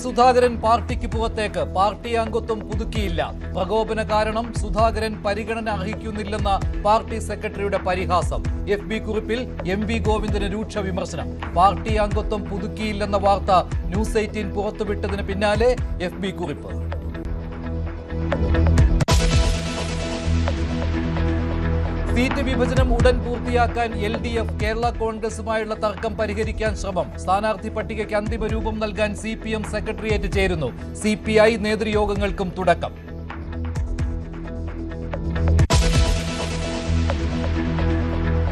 സുധാകരൻ പാർട്ടിക്ക് പുറത്തേക്ക്. പാർട്ടി അംഗത്വം പുതുക്കിയില്ല. പ്രകോപന കാരണം സുധാകരൻ പരിഗണന അർഹിക്കുന്നില്ലെന്ന പാർട്ടി സെക്രട്ടറിയുടെ പരിഹാസം. FB കുറിപ്പിൽ MV ഗോവിന്ദന് രൂക്ഷ വിമർശനം. പാർട്ടി അംഗത്വം പുതുക്കിയില്ലെന്ന വാർത്ത ന്യൂസ് 18 പുറത്തുവിട്ടതിന് പിന്നാലെ FB കുറിപ്പ്. സീറ്റ് വിഭജനം ഉടൻ പൂർത്തിയാക്കാൻ LDF കേരള കോൺഗ്രസുമായുള്ള തർക്കം പരിഹരിക്കാൻ ശ്രമം. സ്ഥാനാർത്ഥി പട്ടികയ്ക്ക് അന്തിമ രൂപം നൽകാൻ CPM സെക്രട്ടേറിയറ്റ് ചേരുന്നു. CPI നേതൃയോഗങ്ങൾക്കും തുടക്കം.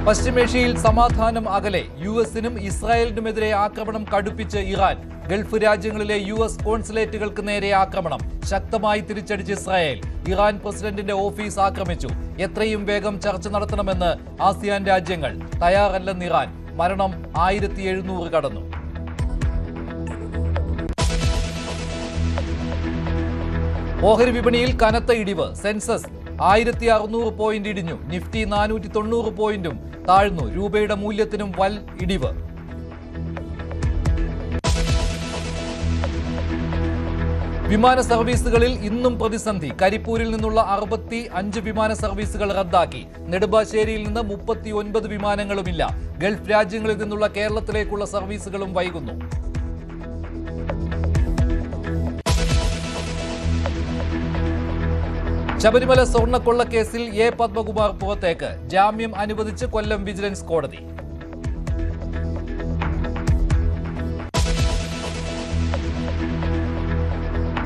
പശ്ചിമേഷ്യയിൽ സമാധാനം അകലെ. US-നും ഇസ്രായേലിനുമെതിരെ ആക്രമണം കടുപ്പിച്ച് ഇറാൻ. ഗൾഫ് രാജ്യങ്ങളിലെ US കോൺസുലേറ്റുകൾക്ക് നേരെ ആക്രമണം. ശക്തമായി തിരിച്ചടിച്ച് ഇസ്രായേൽ. ഇറാൻ പ്രസിഡന്റിന്റെ ഓഫീസ് ആക്രമിച്ചു. എത്രയും വേഗം ചർച്ച നടത്തണമെന്ന് ആസിയാൻ രാജ്യങ്ങൾ. തയ്യാറല്ലെന്ന് ഇറാൻ. മരണം 1700 കടന്നു. ഓഹരി വിപണിയിൽ കനത്ത ഇടിവ്. സെൻസസ് 1600 പോയിന്റ് ഇടിഞ്ഞു. നിഫ്റ്റി 490 പോയിന്റും താഴ്ന്നു. രൂപയുടെ മൂല്യത്തിനും വൻ ഇടിവ്. വിമാന സർവീസുകളിൽ ഇന്നും പ്രതിസന്ധി. കരിപ്പൂരിൽ നിന്നുള്ള 65 വിമാന സർവീസുകൾ റദ്ദാക്കി. നെടുമ്പാശ്ശേരിയിൽ നിന്ന് 39 വിമാനങ്ങളുമില്ല. ഗൾഫ് രാജ്യങ്ങളിൽ നിന്നുള്ള കേരളത്തിലേക്കുള്ള സർവീസുകളും വൈകുന്നു. ശബരിമല സ്വർണ്ണക്കൊള്ളക്കേസിൽ A. പത്മകുമാർ പുറത്തേക്ക്. ജാമ്യം അനുവദിച്ച് കൊല്ലം വിജിലൻസ് കോടതി.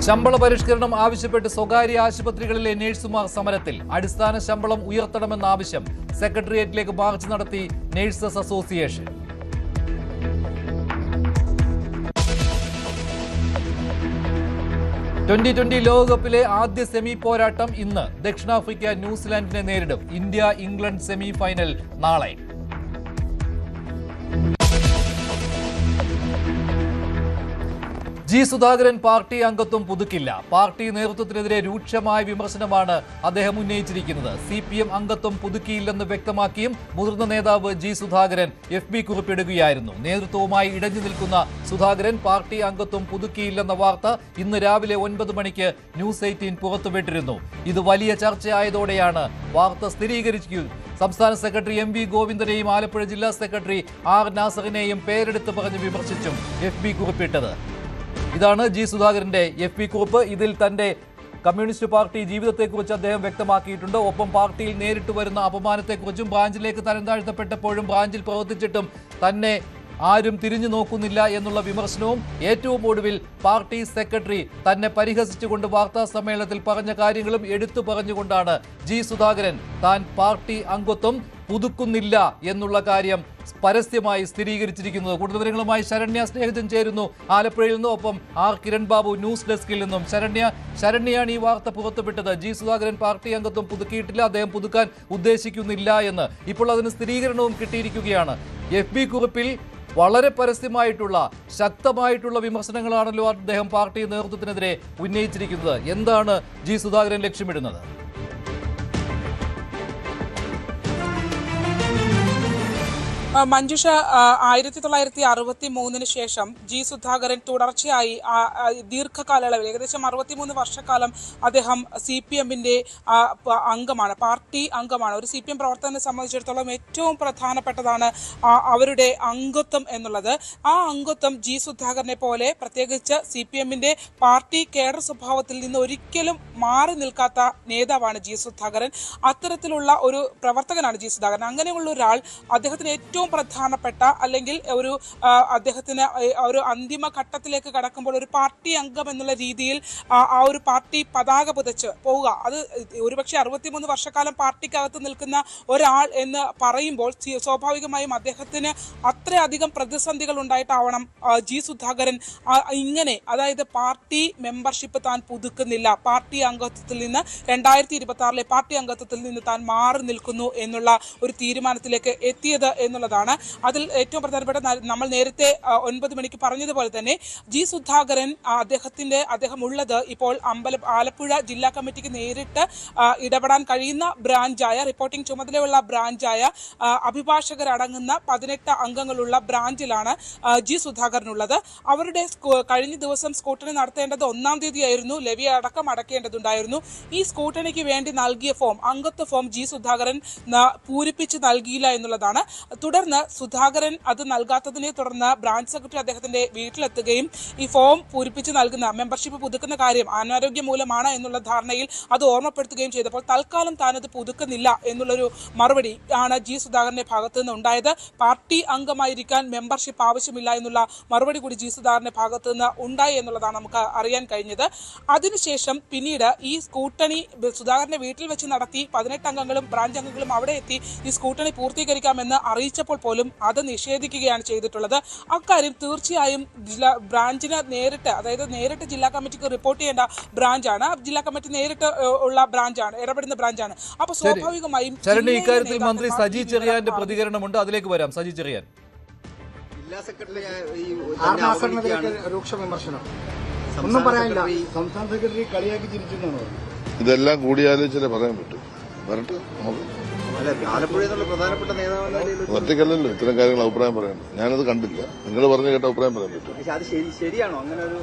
ശമ്പള പരിഷ്കരണം ആവശ്യപ്പെട്ട് സ്വകാര്യ ആശുപത്രികളിലെ നഴ്സുമാർ സമരത്തിൽ. അടിസ്ഥാന ശമ്പളം ഉയർത്തണമെന്ന ആവശ്യം. സെക്രട്ടേറിയറ്റിലേക്ക് മാർച്ച് നടത്തി നഴ്സസ് അസോസിയേഷൻ. T20 ലോകകപ്പിലെ ആദ്യ സെമി പോരാട്ടം ഇന്ന്. ദക്ഷിണാഫ്രിക്ക ന്യൂസിലാൻഡിനെ നേരിടും. ഇന്ത്യ ഇംഗ്ലണ്ട് സെമി ഫൈനൽ നാളെ. സുധാകരൻ പാർട്ടി അംഗത്വം പുതുക്കില്ല. പാർട്ടി നേതൃത്വത്തിനെതിരെ രൂക്ഷമായ വിമർശനമാണ് അദ്ദേഹം ഉന്നയിച്ചിരിക്കുന്നത്. CPM അംഗത്വം പുതുക്കിയില്ലെന്ന് വ്യക്തമാക്കിയും മുതിർന്ന നേതാവ് സുധാകരൻ FB കുറിപ്പിടുകയായിരുന്നു. നേതൃത്വവുമായി ഇടഞ്ഞു നിൽക്കുന്ന സുധാകരൻ പാർട്ടി അംഗത്വം പുതുക്കിയില്ലെന്ന വാർത്ത ഇന്ന് രാവിലെ 9 മണിക്ക് ന്യൂസ് 18 പുറത്തുവിട്ടിരുന്നു. ഇത് വലിയ ചർച്ചയായതോടെയാണ് വാർത്ത സ്ഥിരീകരിക്കുന്നത്. സംസ്ഥാന സെക്രട്ടറി MV ഗോവിന്ദനെയും ആലപ്പുഴ ജില്ലാ സെക്രട്ടറി R. നാസറിനെയും പേരെടുത്ത് പറഞ്ഞ് വിമർശിച്ചും FB കുറിപ്പിട്ടത്. ഇതാണ് സുധാകരന്റെ FB കുറിപ്പ്. ഇതിൽ തന്റെ കമ്മ്യൂണിസ്റ്റ് പാർട്ടി ജീവിതത്തെക്കുറിച്ച് അദ്ദേഹം വ്യക്തമാക്കിയിട്ടുണ്ട്. ഒപ്പം പാർട്ടിയിൽ നേരിട്ട് വരുന്ന അപമാനത്തെക്കുറിച്ചും ബ്രാഞ്ചിലേക്ക് തരം താഴ്ത്തപ്പെട്ടപ്പോഴും ബ്രാഞ്ചിൽ പ്രവർത്തിച്ചിട്ടും തന്നെ ആരും തിരിഞ്ഞു നോക്കുന്നില്ല എന്നുള്ള വിമർശനവും ഏറ്റവും ഒടുവിൽ പാർട്ടി സെക്രട്ടറി തന്നെ പരിഹസിച്ചുകൊണ്ട് വാർത്താ സമ്മേളനത്തിൽ പറഞ്ഞ കാര്യങ്ങളും എടുത്തു പറഞ്ഞുകൊണ്ടാണ് സുധാകരൻ താൻ പാർട്ടി അംഗത്വം പുതുക്കുന്നില്ല എന്നുള്ള കാര്യം പരസ്യമായി സ്ഥിരീകരിച്ചിരിക്കുന്നത്. കൂടുതൽ വിവരങ്ങളുമായി ശരണ്യ സ്നേഹിതൻ ചേരുന്നു ആലപ്പുഴയിൽ നിന്ന്. ഒപ്പം R. കിരൺ ബാബു ന്യൂസ് ഡെസ്കിൽ നിന്നും. ശരണ്യാണ് ഈ വാർത്ത പുറത്തുവിട്ടത്. സുധാകരൻ പാർട്ടി അംഗത്വം പുതുക്കിയിട്ടില്ല, അദ്ദേഹം പുതുക്കാൻ ഉദ്ദേശിക്കുന്നില്ല എന്ന്. ഇപ്പോൾ അതിന് സ്ഥിരീകരണവും കിട്ടിയിരിക്കുകയാണ്. FB കുറിപ്പിൽ വളരെ പരസ്യമായിട്ടുള്ള ശക്തമായിട്ടുള്ള വിമർശനങ്ങളാണല്ലോ അദ്ദേഹം പാർട്ടി നേതൃത്വത്തിനെതിരെ ഉന്നയിച്ചിരിക്കുന്നത്. എന്താണ് സുധാകരൻ ലക്ഷ്യമിടുന്നത്? മഞ്ജുഷ, 1963 ശേഷം സുധാകരൻ തുടർച്ചയായി ദീർഘകാലയളവിൽ ഏകദേശം 63 വർഷക്കാലം അദ്ദേഹം CPM-ന്റെ അംഗമാണ്, പാർട്ടി അംഗമാണ്. ഒരു CPM പ്രവർത്തകനെ സംബന്ധിച്ചിടത്തോളം ഏറ്റവും പ്രധാനപ്പെട്ടതാണ് അവരുടെ അംഗത്വം എന്നുള്ളത്. ആ അംഗത്വം സുധാകരനെ പോലെ പ്രത്യേകിച്ച് CPM-ന്റെ പാർട്ടി കേഡർ സ്വഭാവത്തിൽ നിന്ന് ഒരിക്കലും മാറി നിൽക്കാത്ത നേതാവാണ് സുധാകരൻ. അത്തരത്തിലുള്ള ഒരു പ്രവർത്തകനാണ് സുധാകരൻ. അങ്ങനെയുള്ള ഒരാൾ അദ്ദേഹത്തിന് ഏറ്റവും പ്രധാനപ്പെട്ട അല്ലെങ്കിൽ അദ്ദേഹത്തിന് ഒരു അന്തിമ ഘട്ടത്തിലേക്ക് കടക്കുമ്പോൾ ഒരു പാർട്ടി അംഗം എന്നുള്ള രീതിയിൽ ആ ഒരു പാർട്ടി പതാക പുതച്ച് പോവുക, അത് ഒരുപക്ഷെ 63 വർഷക്കാലം പാർട്ടിക്കകത്ത് നിൽക്കുന്ന ഒരാൾ എന്ന് പറയുമ്പോൾ സ്വാഭാവികമായും അദ്ദേഹത്തിന് അത്രയധികം പ്രതിസന്ധികൾ ഉണ്ടായിട്ടാവണം സുധാകരൻ ഇങ്ങനെ, അതായത് പാർട്ടി മെമ്പർഷിപ്പ് താൻ പുതുക്കുന്നില്ല, പാർട്ടി അംഗത്വത്തിൽ നിന്ന് 2026 പാർട്ടി അംഗത്വത്തിൽ നിന്ന് താൻ മാറി നിൽക്കുന്നു എന്നുള്ള ഒരു തീരുമാനത്തിലേക്ക് എത്തിയത് എന്നുള്ളത് എന്നുള്ളതാണ്. അതിൽ ഏറ്റവും പ്രധാനപ്പെട്ട നമ്മൾ നേരത്തെ 9 മണിക്ക് പറഞ്ഞതുപോലെ തന്നെ ജി സുധാകരൻ അദ്ദേഹം ഉള്ളത് ഇപ്പോൾ ആലപ്പുഴ ജില്ലാ കമ്മിറ്റിക്ക് നേരിട്ട് ഇടപെടാൻ കഴിയുന്ന ബ്രാഞ്ചായ റിപ്പോർട്ടിംഗ് ചുമതലയുള്ള ബ്രാഞ്ചായ അഭിഭാഷകരടങ്ങുന്ന 18 അംഗങ്ങളുള്ള ബ്രാഞ്ചിലാണ് ജി സുധാകരനുള്ളത്. അവരുടെ കഴിഞ്ഞ ദിവസം സ്കൂട്ടണി നടത്തേണ്ടത് 1-ാം തീയതിയായിരുന്നു. ലെവി അടക്കം അടക്കേണ്ടതുണ്ടായിരുന്നു. ഈ സ്കൂട്ടണിക്ക് വേണ്ടി നൽകിയ അംഗത്വ ഫോം ജി സുധാകരൻ പൂരിപ്പിച്ച് നൽകിയില്ല എന്നുള്ളതാണ്. തുടർന്ന് സുധാകരൻ അത് നൽകാത്തതിനെ തുടർന്ന് ബ്രാഞ്ച് സെക്രട്ടറി അദ്ദേഹത്തിന്റെ വീട്ടിലെത്തുകയും ഈ ഫോം പൂരിപ്പിച്ച് നൽകുന്ന മെമ്പർഷിപ്പ് പുതുക്കുന്ന കാര്യം അനാരോഗ്യം മൂലമാണ് എന്നുള്ള ധാരണയിൽ അത് ഓർമ്മപ്പെടുത്തുകയും ചെയ്തപ്പോൾ തൽക്കാലം താനത് പുതുക്കുന്നില്ല എന്നുള്ളൊരു മറുപടി ആണ് ജി സുധാകരന്റെ ഭാഗത്തു നിന്ന് ഉണ്ടായത്. പാർട്ടി അംഗമായിരിക്കാൻ മെമ്പർഷിപ്പ് ആവശ്യമില്ല എന്നുള്ള മറുപടി കൂടി ജി സുധാകരന്റെ ഭാഗത്തു നിന്ന് ഉണ്ടായി എന്നുള്ളതാണ് നമുക്ക് അറിയാൻ കഴിഞ്ഞത്. അതിനുശേഷം പിന്നീട് ഈ സ്കൂട്ടണി സുധാകരന്റെ വീട്ടിൽ വെച്ച് നടത്തി 18 അംഗങ്ങളും ബ്രാഞ്ച് അംഗങ്ങളും അവിടെ എത്തി ഈ സ്കൂട്ടണി പൂർത്തീകരിക്കാമെന്ന് അറിയിച്ചപ്പോൾ പോലും അത് നിഷേധിക്കുകയാണ് ചെയ്തിട്ടുള്ളത്. അക്കാര്യം തീർച്ചയായും ബ്രാഞ്ചിന് നേരിട്ട് ജില്ലാ കമ്മിറ്റിക്ക് റിപ്പോർട്ട് ചെയ്യേണ്ട ബ്രാഞ്ചാണ്. ജില്ലാ കമ്മിറ്റി നേരിട്ട് ഉള്ള ബ്രാഞ്ചാണ്, ഇടപെടുന്ന ബ്രാഞ്ചാണ്. അപ്പൊ സ്വാഭാവികമായും ഇക്കാര്യത്തിൽ മന്ത്രി സജി ചെറിയാന്റെ പ്രതികരണമുണ്ട്, അതിലേക്ക് വരാം. സജി ചെറിയാൻ, ജില്ലാ സെക്രട്ടറി രൂക്ഷ വിമർശനം ഒന്നും പറയാനില്ല. സംസ്ഥാന സെക്രട്ടറി കളിയാക്കി ചിരിച്ചെന്നാണ്. ഇതെല്ലാം കൂടിയാലോചിച്ചാലേ പറയാൻ പറ്റും. വരട്ടെ, നമുക്ക് ആലപ്പുഴ പ്രധാനപ്പെട്ട നേതാവ് ഒറ്റയ്ക്കല്ലല്ലോ ഇത്തരം കാര്യങ്ങൾ അഭിപ്രായം പറയാൻ. ഞാനത് കണ്ടില്ല, നിങ്ങൾ പറഞ്ഞു കേട്ട അഭിപ്രായം പറയാൻ പറ്റും. അത് ശരിയാണോ? അങ്ങനെ ഒരു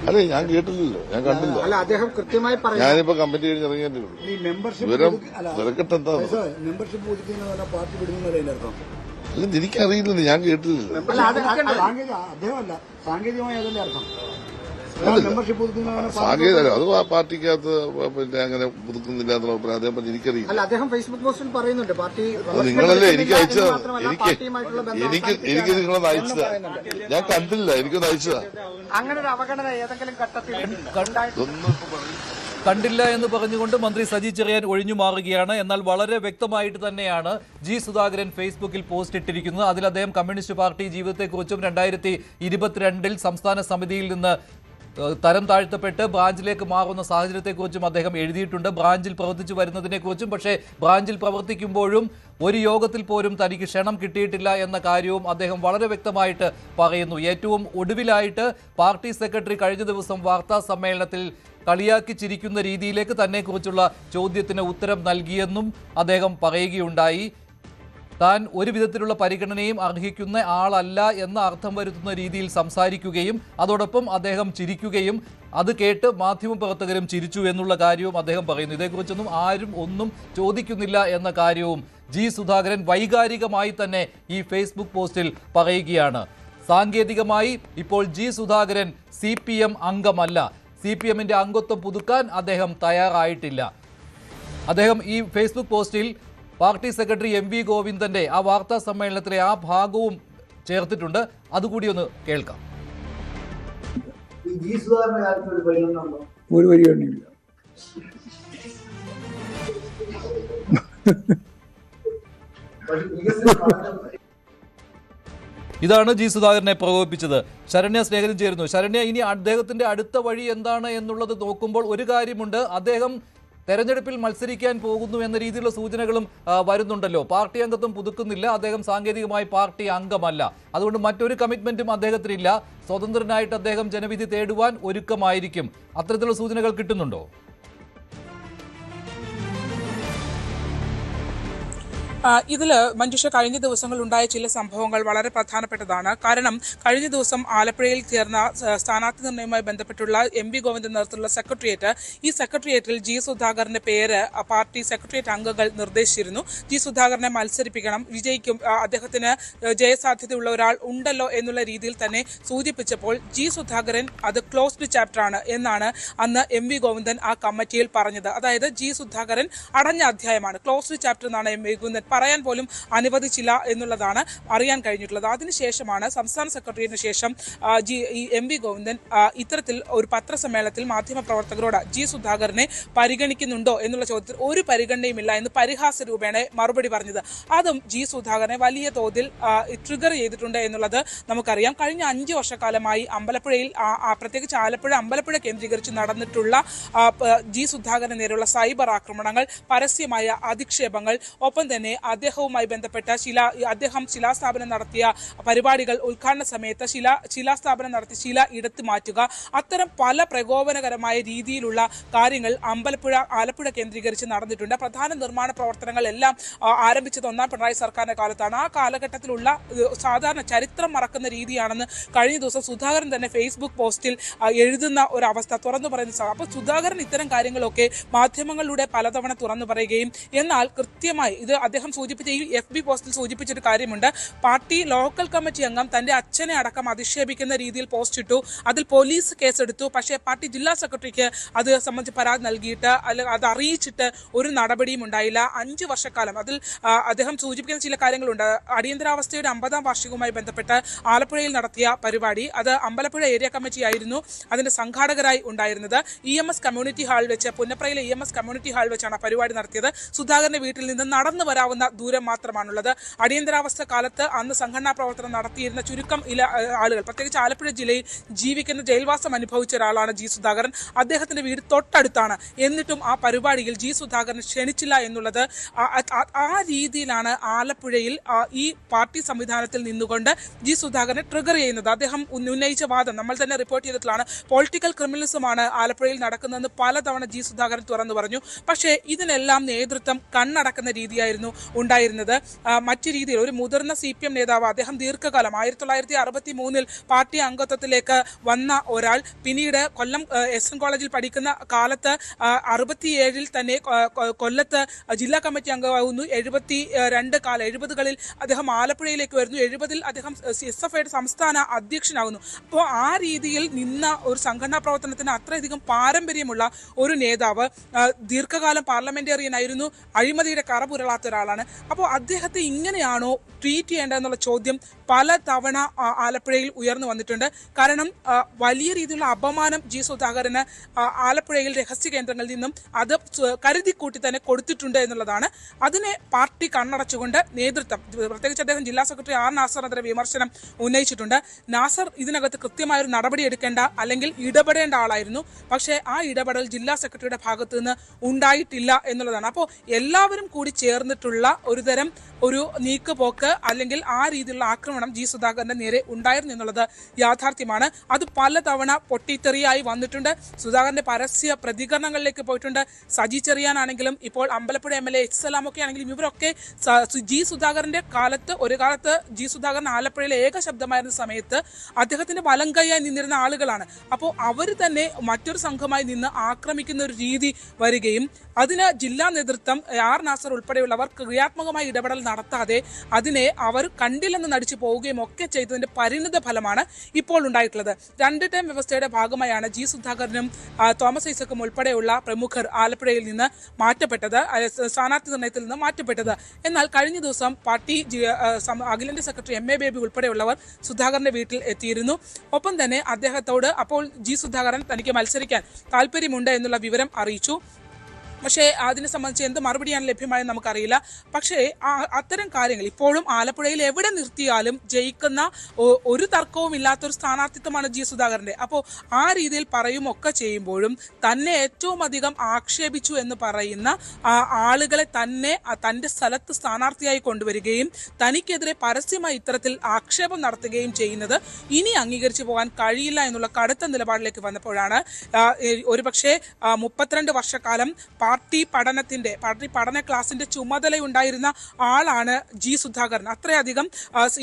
അല്ലെ, ഞാൻ കേട്ടില്ലല്ലോ, ഞാൻ കണ്ടില്ല. അല്ല, അദ്ദേഹം കൃത്യമായി ഞാനിപ്പോ കമ്മിറ്റി കഴിഞ്ഞ് ഇറങ്ങിയല്ലേ ഉള്ളൂ. വിവരം തിരക്കട്ടെ. എന്താ മെമ്പർഷിപ്പ് പുതുക്കുന്ന പാർട്ടി വിടുന്നതർത്ഥം? അല്ല, എനിക്കറിയില്ലല്ലോ, ഞാൻ കേട്ടില്ലല്ലോ. അദ്ദേഹമല്ല, സാങ്കേതികമായി അതല്ലേ അർത്ഥം? സാങ്കേതിക അത് ആ പാർട്ടിക്കകത്ത് പിന്നെ അങ്ങനെ പുതുക്കുന്നില്ല എന്നുള്ള അഭിപ്രായം അദ്ദേഹം പറഞ്ഞു. എനിക്കറിയില്ല. അല്ല, അദ്ദേഹം ഫേസ്ബുക്ക് പോസ്റ്റിൽ പറയുന്നുണ്ട് പാർട്ടി. നിങ്ങളല്ലേ എനിക്ക് അയച്ചതാ. എനിക്ക് നിങ്ങളൊന്ന് അയച്ചതാ, ഞാൻ കണ്ടില്ല, എനിക്കൊന്ന് അയച്ചതാ. അങ്ങനെ ഒരു അവഗണന ഏതെങ്കിലും ഘട്ടത്തിൽ കണ്ടില്ല എന്ന് പറഞ്ഞുകൊണ്ട് മന്ത്രി സജി ചെറിയാൻ ഒഴിഞ്ഞു മാറുകയാണ്. എന്നാൽ വളരെ വ്യക്തമായിട്ട് തന്നെയാണ് ജി സുധാകരൻ ഫേസ്ബുക്കിൽ പോസ്റ്റ് ഇട്ടിരിക്കുന്നത്. അതിൽ അദ്ദേഹം കമ്മ്യൂണിസ്റ്റ് പാർട്ടി ജീവിതത്തെക്കുറിച്ചും 2022 സംസ്ഥാന സമിതിയിൽ നിന്ന് തരം താഴ്ത്തപ്പെട്ട് ബ്രാഞ്ചിലേക്ക് മാറുന്ന സാഹചര്യത്തെക്കുറിച്ചും അദ്ദേഹം എഴുതിയിട്ടുണ്ട്. ബ്രാഞ്ചിൽ പ്രവർത്തിച്ചു വരുന്നതിനെക്കുറിച്ചും. പക്ഷേ ബ്രാഞ്ചിൽ പ്രവർത്തിക്കുമ്പോഴും ഒരു യോഗത്തിൽ പോലും തനിക്ക് ക്ഷണം കിട്ടിയിട്ടില്ല എന്ന കാര്യവും അദ്ദേഹം വളരെ വ്യക്തമായിട്ട് പറയുന്നു. ഏറ്റവും ഒടുവിലായിട്ട് പാർട്ടി സെക്രട്ടറി കഴിഞ്ഞ ദിവസം വാർത്താ സമ്മേളനത്തിൽ കളിയാക്കി ചിരിക്കുന്ന രീതിയിലേക്ക് തന്നെക്കുറിച്ചുള്ള ചോദ്യത്തിന് ഉത്തരം നൽകിയെന്നും അദ്ദേഹം പറയുകയുണ്ടായി. താൻ ഒരു വിധത്തിലുള്ള പരിഗണനയും അർഹിക്കുന്ന ആളല്ല എന്ന അർത്ഥം വരുത്തുന്ന രീതിയിൽ സംസാരിക്കുകയും അതോടൊപ്പം അദ്ദേഹം ചിരിക്കുകയും അത് കേട്ട് മാധ്യമപ്രവർത്തകരും ചിരിച്ചു എന്നുള്ള കാര്യവും അദ്ദേഹം പറയുന്നു. ഇതേക്കുറിച്ചൊന്നും ആരും ഒന്നും ചോദിക്കുന്നില്ല എന്ന കാര്യവും ജി സുധാകരൻ വൈകാരികമായി തന്നെ ഈ ഫേസ്ബുക്ക് പോസ്റ്റിൽ പറയുകയാണ്. സാങ്കേതികമായി ഇപ്പോൾ ജി സുധാകരൻ CPM അംഗമല്ല. CPMന്റെ അംഗത്വം പുതുക്കാൻ അദ്ദേഹം തയ്യാറായിട്ടില്ല. അദ്ദേഹം ഈ ഫേസ്ബുക്ക് പോസ്റ്റിൽ പാർട്ടി സെക്രട്ടറി MV ഗോവിന്ദന്റെ ആ വാർത്താ സമ്മേളനത്തിലെ ആ ഭാഗവും ചേർത്തിട്ടുണ്ട്. അതുകൂടി ഒന്ന് കേൾക്കാം. ഒരു പരിഗണനയില്ല. ഇതാണ് ജി സുധാകരനെ പ്രകോപിപ്പിച്ചത്. ശരണ്യ സ്നേഹിതൻ ചേരുന്നു. ശരണ്യ, ഇനി അദ്ദേഹത്തിന്റെ അടുത്ത വഴി എന്താണ് എന്നുള്ളത് നോക്കുമ്പോൾ ഒരു കാര്യമുണ്ട്, അദ്ദേഹം തെരഞ്ഞെടുപ്പിൽ മത്സരിക്കാൻ പോകുന്നു എന്ന രീതിയിലുള്ള സൂചനകളും വരുന്നുണ്ടല്ലോ. പാർട്ടി അംഗത്വം പുതുക്കുന്നില്ല, അദ്ദേഹം സാങ്കേതികമായി പാർട്ടി അംഗമല്ല, അതുകൊണ്ട് മറ്റൊരു കമ്മിറ്റ്മെന്റും അദ്ദേഹത്തിനില്ല. സ്വതന്ത്രനായിട്ട് അദ്ദേഹം ജനവിധി തേടുവാൻ ഒരുക്കമായിരിക്കും. അത്തരത്തിലുള്ള സൂചനകൾ കിട്ടുന്നുണ്ടോ? ഇതിൽ മഞ്ജുഷ, കഴിഞ്ഞ ദിവസങ്ങളിൽ ഉണ്ടായ ചില സംഭവങ്ങൾ വളരെ പ്രധാനപ്പെട്ടതാണ്. കാരണം കഴിഞ്ഞ ദിവസം ആലപ്പുഴയിൽ ചേർന്ന സ്ഥാനാർത്ഥി നിർണ്ണയവുമായി ബന്ധപ്പെട്ടുള്ള MV ഗോവിന്ദൻ നേതൃത്വത്തിലുള്ള സെക്രട്ടേറിയറ്റ്, ഈ സെക്രട്ടേറിയറ്റിൽ ജി സുധാകരന്റെ പേര് പാർട്ടി സെക്രട്ടേറിയറ്റ് അംഗങ്ങൾ നിർദ്ദേശിച്ചിരുന്നു. ജി സുധാകരനെ മത്സരിപ്പിക്കണം, വിജയിക്കും, അദ്ദേഹത്തിന് ജയസാധ്യതയുള്ള ഒരാൾ ഉണ്ടല്ലോ എന്നുള്ള രീതിയിൽ തന്നെ സൂചിപ്പിച്ചപ്പോൾ ജി സുധാകരൻ അത് ക്ലോസ്ഡ് ചാപ്റ്ററാണ് എന്നാണ് അന്ന് MV ഗോവിന്ദൻ ആ കമ്മിറ്റിയിൽ പറഞ്ഞത്. അതായത് ജി സുധാകരൻ അടഞ്ഞ അധ്യായമാണ്, ക്ലോസ്ഡ് ചാപ്റ്റർ എന്നാണ് MV ഗോവിന്ദൻ പറയാൻ പോലും അനുവദിച്ചില്ല എന്നുള്ളതാണ് അറിയാൻ കഴിഞ്ഞിട്ടുള്ളത്. അതിനുശേഷമാണ് സംസ്ഥാന സെക്രട്ടറിയേറ്റിന് ശേഷം MV ഗോവിന്ദൻ ഇത്തരത്തിൽ ഒരു പത്രസമ്മേളനത്തിൽ മാധ്യമപ്രവർത്തകരോട് ജി സുധാകരനെ പരിഗണിക്കുന്നുണ്ടോ എന്നുള്ള ചോദ്യത്തിൽ ഒരു പരിഗണനയുമില്ല എന്ന് പരിഹാസ രൂപേണ മറുപടി പറഞ്ഞത്. അതും ജി സുധാകരനെ വലിയ തോതിൽ ട്രിഗർ ചെയ്തിട്ടുണ്ട് എന്നുള്ളത് നമുക്കറിയാം. കഴിഞ്ഞ 5 വർഷക്കാലമായി അമ്പലപ്പുഴയിൽ, പ്രത്യേകിച്ച് അമ്പലപ്പുഴ കേന്ദ്രീകരിച്ച് നടന്നിട്ടുള്ള ജി സുധാകരന് നേരെയുള്ള സൈബർ ആക്രമണങ്ങൾ, പരസ്യമായ അധിക്ഷേപങ്ങൾ, ഒപ്പം തന്നെ അദ്ദേഹവുമായി ബന്ധപ്പെട്ട അദ്ദേഹം ശിലാസ്ഥാപനം നടത്തിയ പരിപാടികൾ ഉദ്ഘാടന സമയത്ത് ശിലാസ്ഥാപനം നടത്തി ശില എടുത്തു മാറ്റുക, അത്തരം പല പ്രകോപനകരമായ രീതിയിലുള്ള കാര്യങ്ങൾ ആലപ്പുഴ കേന്ദ്രീകരിച്ച് നടന്നിട്ടുണ്ട്. പ്രധാന നിർമ്മാണ പ്രവർത്തനങ്ങളെല്ലാം ആരംഭിച്ചത് ഒന്നാം പിണറായി സർക്കാരിന്റെ കാലത്താണ്. ആ കാലഘട്ടത്തിലുള്ള സാധാരണ ചരിത്രം മറക്കുന്ന രീതിയാണെന്ന് കഴിഞ്ഞ ദിവസം സുധാകരൻ തന്നെ ഫേസ്ബുക്ക് പോസ്റ്റിൽ എഴുതുന്ന ഒരു അവസ്ഥ തുറന്നു പറയുന്ന. അപ്പോൾ സുധാകരൻ ഇത്തരം കാര്യങ്ങളൊക്കെ മാധ്യമങ്ങളിലൂടെ പലതവണ തുറന്നു പറയുകയും, എന്നാൽ കൃത്യമായി ഇത് അദ്ദേഹം സൂചിപ്പിച്ച ഈ FB പോസ്റ്റിൽ സൂചിപ്പിച്ചൊരു കാര്യമുണ്ട്. പാർട്ടി ലോക്കൽ കമ്മിറ്റി അംഗം തന്റെ അച്ഛനെ അടക്കം അധിക്ഷേപിക്കുന്ന രീതിയിൽ പോസ്റ്റ് ഇട്ടു, അതിൽ പോലീസ് കേസെടുത്തു. പക്ഷേ പാർട്ടി ജില്ലാ സെക്രട്ടറിക്ക് അത് സംബന്ധിച്ച് പരാതി നൽകിയിട്ട് അത് അറിയിച്ചിട്ട് ഒരു നടപടിയും ഉണ്ടായില്ല. 5 വർഷക്കാലം അതിൽ അദ്ദേഹം സൂചിപ്പിക്കുന്ന ചില കാര്യങ്ങളുണ്ട്. അടിയന്തരാവസ്ഥയുടെ 50ാം വാർഷികവുമായി ബന്ധപ്പെട്ട് ആലപ്പുഴയിൽ നടത്തിയ പരിപാടി, അത് അമ്പലപ്പുഴ ഏരിയ കമ്മിറ്റി ആയിരുന്നു അതിന്റെ സംഘാടകരായി ഉണ്ടായിരുന്നത്. EMS കമ്മ്യൂണിറ്റി ഹാൾ വെച്ച്, പുന്നപ്രയിലെ EMS കമ്മ്യൂണിറ്റി ഹാൾ വെച്ചാണ് പരിപാടി നടത്തിയത്. സുധാകരന്റെ വീട്ടിൽ നിന്ന് നടന്നു വരാവുന്ന ദൂരം മാത്രമാണുള്ളത്. അടിയന്തരാവസ്ഥ കാലത്ത് അന്ന് സംഘടനാ പ്രവർത്തനം നടത്തിയിരുന്ന ചുരുക്കം ആളുകൾ, പ്രത്യേകിച്ച് ആലപ്പുഴ ജില്ലയിൽ ജീവിക്കുന്ന ജയിൽവാസം അനുഭവിച്ച ഒരാളാണ് G സുധാകരൻ. അദ്ദേഹത്തിന്റെ വീട് തൊട്ടടുത്താണ്. എന്നിട്ടും ആ പരിപാടിയിൽ G സുധാകരൻ ക്ഷണിച്ചില്ല എന്നുള്ളത്, ആ രീതിയിലാണ് ആലപ്പുഴയിൽ ഈ പാർട്ടി സംവിധാനത്തിൽ നിന്നുകൊണ്ട് G സുധാകരനെ ട്രിഗർ ചെയ്യുന്നത്. അദ്ദേഹം ഉന്നയിച്ച വാദം നമ്മൾ തന്നെ റിപ്പോർട്ട് ചെയ്തിട്ടുള്ളതാണ്. പൊളിറ്റിക്കൽ ക്രിമിനലിസമാണ് ആലപ്പുഴയിൽ നടക്കുന്നതെന്ന് പലതവണ G സുധാകരൻ തുറന്നു പറഞ്ഞു. പക്ഷേ ഇതിനെല്ലാം നേതൃത്വം കണ്ണടക്കുന്ന രീതിയായിരുന്നു ഉണ്ടായിരുന്നത്. മറ്റു രീതിയിൽ ഒരു മുതിർന്ന CPM നേതാവ്, അദ്ദേഹം ദീർഘകാലം 1963 പാർട്ടി അംഗത്വത്തിലേക്ക് വന്ന ഒരാൾ, പിന്നീട് കൊല്ലം SN കോളേജിൽ പഠിക്കുന്ന കാലത്ത് 67 തന്നെ കൊല്ലത്ത് ജില്ലാ കമ്മിറ്റി അംഗമാകുന്നു. 70-കളിൽ അദ്ദേഹം ആലപ്പുഴയിലേക്ക് വരുന്നു. 70-ൽ അദ്ദേഹം SFIയുടെ സംസ്ഥാന അധ്യക്ഷനാകുന്നു. അപ്പോൾ ആ രീതിയിൽ നിന്ന ഒരു സംഘടനാ പ്രവർത്തനത്തിന് അത്രയധികം പാരമ്പര്യമുള്ള ഒരു നേതാവ്, ദീർഘകാലം പാർലമെന്റേറിയൻ ആയിരുന്നു, അഴിമതിയുടെ കറപുരളാത്ത ഒരാളാണ്. അപ്പോൾ അദ്ദേഹത്തെ ഇങ്ങനെയാണോ ട്രീറ്റ് ചെയ്യേണ്ടതെന്നുള്ള ചോദ്യം പല തവണ ആലപ്പുഴയിൽ ഉയർന്നു വന്നിട്ടുണ്ട്. കാരണം വലിയ രീതിയിലുള്ള അപമാനം G സുധാകരന് ആലപ്പുഴയിൽ രഹസ്യ കേന്ദ്രങ്ങളിൽ നിന്നും അത് കരുതിക്കൂട്ടി തന്നെ കൊടുത്തിട്ടുണ്ട് എന്നുള്ളതാണ്. അതിനെ പാർട്ടി കണ്ണടച്ചുകൊണ്ട് നേതൃത്വം, പ്രത്യേകിച്ച് അദ്ദേഹം ജില്ലാ സെക്രട്ടറി R നാസറിനെതിരെ വിമർശനം ഉന്നയിച്ചിട്ടുണ്ട്. നാസർ ഇതിനകത്ത് കൃത്യമായൊരു നടപടി എടുക്കേണ്ട അല്ലെങ്കിൽ ഇടപെടേണ്ട ആളായിരുന്നു. പക്ഷേ ആ ഇടപെടൽ ജില്ലാ സെക്രട്ടറിയുടെ ഭാഗത്തു നിന്ന് ഉണ്ടായിട്ടില്ല എന്നുള്ളതാണ്. അപ്പോൾ എല്ലാവരും കൂടി ചേർന്നിട്ടുള്ള ഒരു നീക്കുപോക്ക് അല്ലെങ്കിൽ ആ രീതിയിലുള്ള ആക്രമണം G സുധാകരന്റെ നേരെ ഉണ്ടായിരുന്നു എന്നുള്ളത് യാഥാർത്ഥ്യമാണ്. അത് പലതവണ പൊട്ടിത്തെറിയായി വന്നിട്ടുണ്ട്. സുധാകരന്റെ പരസ്യ പ്രതികരണങ്ങളിലേക്ക് പോയിട്ടുണ്ട്. സജി ചെറിയാനാണെങ്കിലും ഇപ്പോൾ അമ്പലപ്പുഴ MLA H സലാമൊക്കെ ആണെങ്കിലും ഇവരൊക്കെ G സുധാകരന്റെ ഒരു കാലത്ത് G സുധാകരൻ ആലപ്പുഴയിലെ ഏക ശബ്ദമായിരുന്ന സമയത്ത് അദ്ദേഹത്തിന്റെ വലം കൈയായി നിന്നിരുന്ന ആളുകളാണ്. അപ്പോൾ അവർ തന്നെ മറ്റൊരു സംഘമായി നിന്ന് ആക്രമിക്കുന്ന ഒരു രീതി വരികയും അതിന് ജില്ലാ നേതൃത്വം R നാസർ ഉൾപ്പെടെയുള്ളവർ ക്രിയാത്മകമായി ഇടപെടൽ നടത്താതെ അതിനെ അവർ കണ്ടില്ലെന്ന് നടിച്ചു പോവുകയും ഒക്കെ ചെയ്തതിന്റെ പരിണിത ഫലമാണ് ഇപ്പോൾ ഉണ്ടായിട്ടുള്ളത്. 2 ടേം വ്യവസ്ഥയുടെ ഭാഗമായാണ് G സുധാകരനും തോമസ് ഐസക്കും ഉൾപ്പെടെയുള്ള പ്രമുഖർ ആലപ്പുഴയിൽ നിന്ന് മാറ്റപ്പെട്ടത്, സ്ഥാനാർത്ഥി നിർണയത്തിൽ നിന്ന് മാറ്റപ്പെട്ടത്. എന്നാൽ കഴിഞ്ഞ ദിവസം പാർട്ടി അഖിലേന്ത്യാ സെക്രട്ടറി MA ബേബി ഉൾപ്പെടെയുള്ളവർ സുധാകരന്റെ വീട്ടിൽ എത്തിയിരുന്നു. ഒപ്പം തന്നെ അദ്ദേഹത്തോട് അപ്പോൾ G സുധാകരൻ തനിക്ക് മത്സരിക്കാൻ താല്പര്യമുണ്ട് എന്നുള്ള വിവരം അറിയിച്ചു. പക്ഷേ അതിനെ സംബന്ധിച്ച് എന്ത് മറുപടിയാണ് ലഭ്യമായെന്ന് നമുക്കറിയില്ല. പക്ഷേ അത്തരം കാര്യങ്ങൾ ഇപ്പോഴും ആലപ്പുഴയിൽ എവിടെ നിർത്തിയാലും ജയിക്കുന്ന ഒരു തർക്കവും ഇല്ലാത്തൊരു സ്ഥാനാർത്ഥിത്വമാണ് G സുധാകരന്റെ. അപ്പോൾ ആ രീതിയിൽ പറയുമൊക്കെ ചെയ്യുമ്പോഴും തന്നെ ഏറ്റവും അധികം ആക്ഷേപിച്ചു എന്ന് പറയുന്ന ആളുകളെ തന്നെ തൻ്റെ സ്ഥലത്ത് സ്ഥാനാർത്ഥിയായി കൊണ്ടുവരികയും തനിക്കെതിരെ പരസ്യമായി ഇത്തരത്തിൽ ആക്ഷേപം നടത്തുകയും ചെയ്യുന്നത് ഇനി അംഗീകരിച്ചു പോകാൻ കഴിയില്ല എന്നുള്ള കടുത്ത നിലപാടിലേക്ക് വന്നപ്പോഴാണ് ഒരുപക്ഷെ 32 വർഷക്കാലം പാർട്ടി പഠന ക്ലാസിന്റെ ചുമതലയുണ്ടായിരുന്ന ആളാണ് G സുധാകരൻ. അത്രയധികം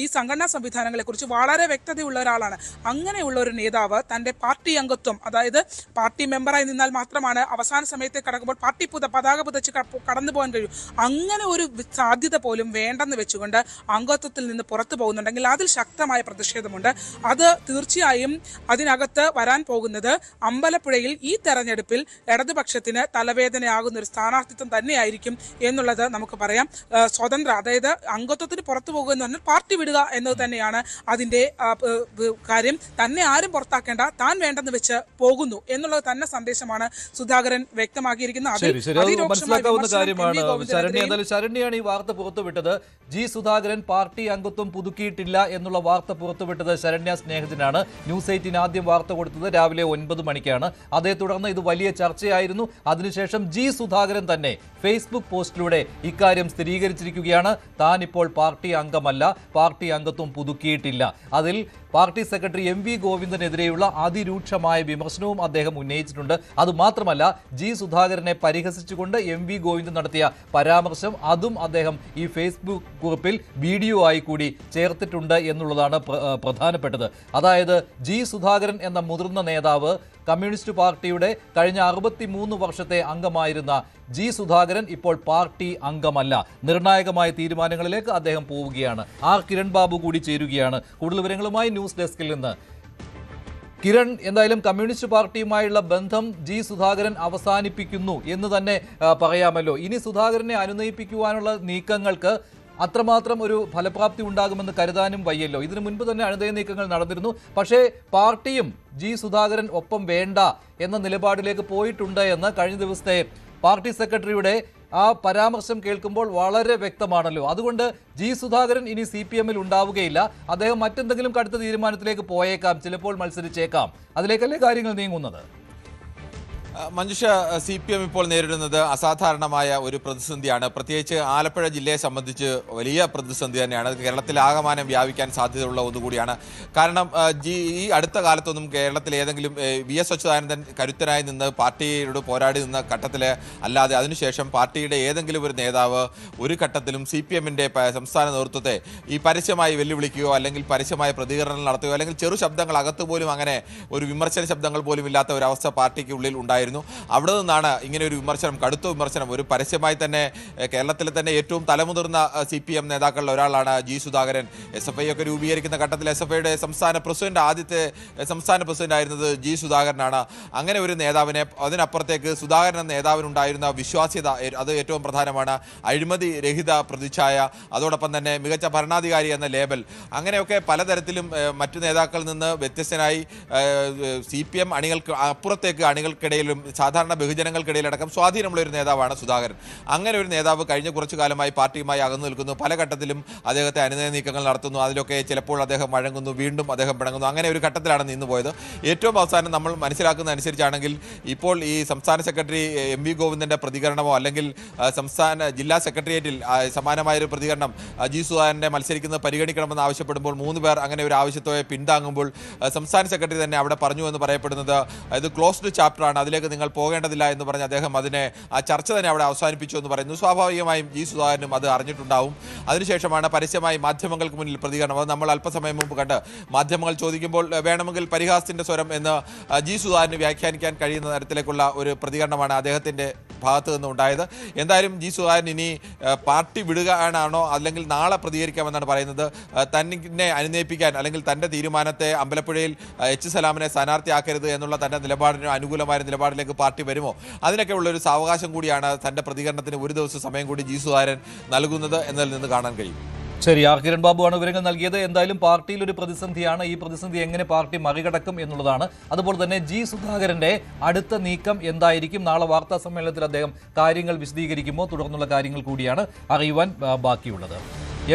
ഈ സംഘടനാ സംവിധാനങ്ങളെ കുറിച്ച് വളരെ വ്യക്തതയുള്ള ഒരാളാണ്. അങ്ങനെയുള്ള ഒരു നേതാവ് തന്റെ പാർട്ടി അംഗത്വം, അതായത് പാർട്ടി മെമ്പറായി നിന്നാൽ മാത്രമാണ് അവസാന സമയത്തെ കടക്കുമ്പോൾ പാർട്ടി പതാക പുതച്ച് കടന്നു പോകാൻ കഴിയും. അങ്ങനെ ഒരു സാധ്യത പോലും വേണ്ടെന്ന് വെച്ചുകൊണ്ട് അംഗത്വത്തിൽ നിന്ന് പുറത്തു പോകുന്നുണ്ടെങ്കിൽ അതിൽ ശക്തമായ പ്രതിഷേധമുണ്ട്. അത് തീർച്ചയായും അതിനകത്ത് വരാൻ പോകുന്നത് അമ്പലപ്പുഴയിൽ ഈ തെരഞ്ഞെടുപ്പിൽ ഇടതുപക്ഷത്തിന് തലവേദനയാകുന്ന ഒരു സ്ഥാനാർത്ഥിത്വം തന്നെയായിരിക്കും എന്നുള്ളത് നമുക്ക് പറയാം. സ്വതന്ത്ര, അതായത് അംഗത്വത്തിന് പുറത്തു പോകുക എന്ന് പറഞ്ഞാൽ പാർട്ടി വിടുക എന്നത് തന്നെയാണ് അതിന്റെ കാര്യം. തന്നെ ആരും പുറത്താക്കേണ്ട, താൻ വേണ്ടെന്ന് വെച്ച് പോകുന്നു എന്നുള്ളത് തന്നെ സന്ദേശമാണ് സുധാകരൻ വ്യക്തമാക്കിയിരിക്കുന്നത്. മനസ്സിലാക്കാവുന്ന കാര്യമാണ്. ശരണ്യാണ് ഈ വാർത്ത പുറത്തുവിട്ടത്. G സുധാകരൻ പാർട്ടി അംഗത്വം പുതുക്കിയിട്ടില്ല എന്നുള്ള വാർത്ത പുറത്തുവിട്ടത് ശരണ്യ സ്നേഹജനാണ്. ന്യൂസ് 18 ആദ്യം വാർത്ത കൊടുത്തത് രാവിലെ 9 മണിക്കാണ്. അതേ തുടർന്ന് ഇത് വലിയ ചർച്ചയായിരുന്നു. അതിനുശേഷം G സുധാകരൻ തന്നെ ഫേസ്ബുക്ക് പോസ്റ്റിലൂടെ ഇക്കാര്യം സ്ഥിരീകരിച്ചിരിക്കുകയാണ്. താൻ ഇപ്പോൾ പാർട്ടി അംഗമല്ല, പാർട്ടി അംഗത്വം പുതുക്കിയിട്ടില്ല. അതിൽ പാർട്ടി സെക്രട്ടറി എം വി ഗോവിന്ദനെതിരെയുള്ള അതിരൂക്ഷമായ വിമർശനവും അദ്ദേഹം ഉന്നയിച്ചിട്ടുണ്ട്. അതുമാത്രമല്ല, ജി സുധാകരനെ പരിഹസിച്ചുകൊണ്ട് എം വി ഗോവിന്ദൻ നടത്തിയ പരാമർശം അതും അദ്ദേഹം ഈ ഫേസ്ബുക്ക് കുറിപ്പിൽ വീഡിയോ ആയി കൂടി ചേർത്തിട്ടുണ്ട് എന്നുള്ളതാണ് പ്രധാനപ്പെട്ടത്. അതായത് ജി സുധാകരൻ എന്ന മുതിർന്ന നേതാവ്, കമ്മ്യൂണിസ്റ്റ് പാർട്ടിയുടെ കഴിഞ്ഞ 63 വർഷത്തെ അംഗമായിരുന്ന ജി സുധാകരൻ ഇപ്പോൾ പാർട്ടി അംഗമല്ല. നിർണായകമായ തീരുമാനങ്ങളിലേക്ക് അദ്ദേഹം പോവുകയാണ്. ആർ കിരൺ ബാബു കൂടി ചേരുകയാണ്. കൂടുതൽ വിവരങ്ങളുമായി ന്യൂസ് ഡെസ്കിൽ നിന്ന്. കിരൺ, എന്തായാലും കമ്മ്യൂണിസ്റ്റ് പാർട്ടിയുമായുള്ള ബന്ധം ജി സുധാകരൻ അവസാനിപ്പിക്കുന്നു എന്ന് തന്നെ പറയാമല്ലോ. ഇനി സുധാകരനെ അനുനയിപ്പിക്കുവാനുള്ള നീക്കങ്ങൾക്ക് അത്രമാത്രം ഒരു ഫലപ്രാപ്തി ഉണ്ടാകുമെന്ന് കരുതാനും വയ്യല്ലോ. ഇതിനു മുൻപ് തന്നെ അനുനയ നീക്കങ്ങൾ നടന്നിരുന്നു. പക്ഷേ പാർട്ടിയും ജി സുധാകരൻ ഒപ്പം വേണ്ട എന്ന നിലപാടിലേക്ക് പോയിട്ടുണ്ട് എന്ന് കഴിഞ്ഞ ദിവസത്തെ പാർട്ടി സെക്രട്ടറിയുടെ ആ പരാമർശം കേൾക്കുമ്പോൾ വളരെ വ്യക്തമാണല്ലോ. അതുകൊണ്ട് ജി സുധാകരൻ ഇനി CPM-ൽ ഉണ്ടാവുകയില്ല. അദ്ദേഹം മറ്റെന്തെങ്കിലും കടുത്ത തീരുമാനത്തിലേക്ക് പോയേക്കാം, ചിലപ്പോൾ മത്സരിച്ചേക്കാം. അതിലേക്കല്ലേ കാര്യങ്ങൾ നീങ്ങുന്നത്? മഞ്ജുഷ, CPM ഇപ്പോൾ നേരിടുന്നത് അസാധാരണമായ ഒരു പ്രതിസന്ധിയാണ്. പ്രത്യേകിച്ച് ആലപ്പുഴ ജില്ലയെ സംബന്ധിച്ച് വലിയ പ്രതിസന്ധി തന്നെയാണ്. കേരളത്തിൽ ആകമാനം വ്യാപിക്കാൻ സാധ്യതയുള്ള ഒന്നുകൂടിയാണ്. കാരണം ഈ അടുത്ത കാലത്തൊന്നും കേരളത്തിൽ ഏതെങ്കിലും VS അച്യുതാനന്ദൻ കരുത്തനായി നിന്ന് പാർട്ടിയോട് പോരാടി നിന്ന ഘട്ടത്തിൽ അല്ലാതെ അതിനുശേഷം പാർട്ടിയുടെ ഏതെങ്കിലും ഒരു നേതാവ് ഒരു ഘട്ടത്തിലും CPM-ന്റെ സംസ്ഥാന നേതൃത്വത്തെ ഈ പരസ്യമായി വെല്ലുവിളിക്കുകയോ അല്ലെങ്കിൽ പരസ്യമായ പ്രതികരണം നടത്തുകയോ അല്ലെങ്കിൽ ചെറു ശബ്ദങ്ങൾ അകത്ത് പോലും അങ്ങനെ ഒരു വിമർശന ശബ്ദങ്ങൾ പോലും ഇല്ലാത്ത ഒരു അവസ്ഥ പാർട്ടിക്കുള്ളിൽ ഉണ്ടായിരുന്നു. അവിടെ നിന്നാണ് ഇങ്ങനെ ഒരു വിമർശനം, കടുത്ത വിമർശനം, ഒരു പരസ്യമായി തന്നെ കേരളത്തിലെ തന്നെ ഏറ്റവും തലമുതിർന്ന CPM നേതാക്കളിൽ ഒരാളാണ് ജി സുധാകരൻ. SFI ഒക്കെ രൂപീകരിക്കുന്ന ഘട്ടത്തിൽ SFIയുടെ ആദ്യത്തെ സംസ്ഥാന പ്രസിഡന്റ് ആയിരുന്നത് ജി സുധാകരനാണ്. അങ്ങനെ ഒരു നേതാവിനെ, അതിനപ്പുറത്തേക്ക് സുധാകരൻ നേതാവിനുണ്ടായിരുന്ന വിശ്വാസ്യത, അത് ഏറ്റവും പ്രധാനമാണ്. അഴിമതി രഹിത പ്രതിച്ഛായ, അതോടൊപ്പം തന്നെ മികച്ച ഭരണാധികാരി എന്ന ലേബൽ, അങ്ങനെയൊക്കെ പലതരത്തിലും മറ്റു നേതാക്കളിൽ നിന്ന് വ്യത്യസ്തനായി CPM അണികൾക്ക് അപ്പുറത്തേക്ക് അണികൾക്കിടയിലും സാധാരണ ബഹുജനങ്ങൾക്കിടയിലടക്കം സ്വാധീനമുള്ള ഒരു നേതാവാണ് സുധാകരൻ. അങ്ങനെ ഒരു നേതാവ് കഴിഞ്ഞ കുറച്ചു കാലമായി പാർട്ടിയുമായി അകന്നു നിൽക്കുന്നു. പല ഘട്ടത്തിലും അദ്ദേഹത്തെ അനുനയ നീക്കങ്ങൾ നടത്തുന്നു. അതിലൊക്കെ ചിലപ്പോൾ അദ്ദേഹം വഴങ്ങുന്നു, വീണ്ടും അദ്ദേഹം പിണങ്ങുന്നു. അങ്ങനെ ഒരു ഘട്ടത്തിലാണ് നിന്നുപോയത്. ഏറ്റവും അവസാനം നമ്മൾ മനസ്സിലാക്കുന്ന അനുസരിച്ചാണെങ്കിൽ ഇപ്പോൾ ഈ സംസ്ഥാന സെക്രട്ടറി എം വി ഗോവിന്ദന്റെ പ്രതികരണമോ അല്ലെങ്കിൽ ജില്ലാ സെക്രട്ടേറിയറ്റിൽ സമാനമായൊരു പ്രതികരണം ജി സുധാകരനെ മത്സരിക്കുന്നത് പരിഗണിക്കണമെന്ന് ആവശ്യപ്പെടുമ്പോൾ 3 പേർ അങ്ങനെ ഒരു ആവശ്യത്തോടെ പിന്താങ്ങുമ്പോൾ സംസ്ഥാന സെക്രട്ടറി തന്നെ അവിടെ പറഞ്ഞു എന്ന് പറയപ്പെടുന്നത് ഇത് ക്ലോസ്ഡ് ചാപ്റ്ററാണ്, അതിലേക്ക് നിങ്ങൾ പോകേണ്ടതില്ല എന്ന് പറഞ്ഞ് അദ്ദേഹം ആ ചർച്ച തന്നെ അവിടെ അവസാനിപ്പിച്ചു എന്ന് പറയുന്നു. സ്വാഭാവികമായും ജി സുധാകരനും അത് അറിഞ്ഞിട്ടുണ്ടാവും. അതിനുശേഷമാണ് പരസ്യമായി മാധ്യമങ്ങൾക്ക് മുന്നിൽ പ്രതികരണം. അത് നമ്മൾ അല്പസമയം മുമ്പ് കണ്ട് മാധ്യമങ്ങൾ ചോദിക്കുമ്പോൾ വേണമെങ്കിൽ പരിഹാസത്തിന്റെ സ്വരം എന്ന് ജി സുധാകരന് വ്യാഖ്യാനിക്കാൻ കഴിയുന്ന തരത്തിലേക്കുള്ള ഒരു പ്രതികരണമാണ് അദ്ദേഹത്തിന്റെ ഭാഗത്ത് നിന്ന് ഉണ്ടായത്. എന്തായാലും ജി സുധാകരൻ ഇനി പാർട്ടി വിടുകയാണോ അല്ലെങ്കിൽ നാളെ പ്രതികരിക്കാമെന്നാണ് പറയുന്നത്. തന്നെ അനുനയിപ്പിക്കാൻ അല്ലെങ്കിൽ തൻ്റെ തീരുമാനത്തെ അമ്പലപ്പുഴയിൽ എച്ച് സലാമിനെ സ്ഥാനാർത്ഥിയാക്കരുത് എന്നുള്ള തൻ്റെ നിലപാടിന് അനുകൂലമായ നിലപാടിലേക്ക് പാർട്ടി വരുമോ, അതിനൊക്കെ ഉള്ളൊരു സാവകാശം കൂടിയാണ് തൻ്റെ പ്രതികരണത്തിന് ഒരു ദിവസം സമയം കൂടി ജി സുധാകരൻ നൽകുന്നത് എന്നതിൽ നിന്ന് കാണാൻ കഴിയും. ശരി, ആർ കിരൺ ബാബുവാണ് വിവരങ്ങൾ നൽകിയത്. എന്തായാലും പാർട്ടിയിൽ ഒരു പ്രതിസന്ധിയാണ്. ഈ പ്രതിസന്ധി എങ്ങനെ പാർട്ടി മറികടക്കും എന്നുള്ളതാണ്. അതുപോലെ തന്നെ ജി സുധാകരന്റെ അടുത്ത നീക്കം എന്തായിരിക്കും? നാളെ വാർത്താ സമ്മേളനത്തിൽ അദ്ദേഹം കാര്യങ്ങൾ വിശദീകരിക്കുമോ? തുടർന്നുള്ള കാര്യങ്ങൾ കൂടിയാണ് അറിയുവാൻ ബാക്കിയുള്ളത്.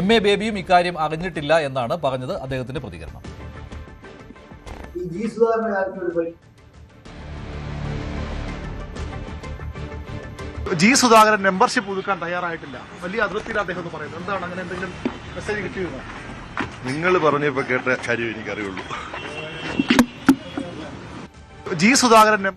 MA ബേബിയും ഇക്കാര്യം അറിഞ്ഞിട്ടില്ല എന്നാണ് പറഞ്ഞത് അദ്ദേഹത്തിന്റെ പ്രതികരണം. ജി സുധാകരൻ മെമ്പർഷിപ്പ് പുതുക്കാൻ തയ്യാറായിട്ടില്ല, വലിയ അതൃപ്തിയിൽ അദ്ദേഹം എന്ന് പറയുന്നത് എന്താണ്? അങ്ങനെ എന്തെങ്കിലും മെസ്സേജ് കിട്ടിയോ? നിങ്ങൾ പറഞ്ഞപ്പോ കേട്ട കാര്യം എനിക്കറിയുള്ളൂ. ജി സുധാകരൻ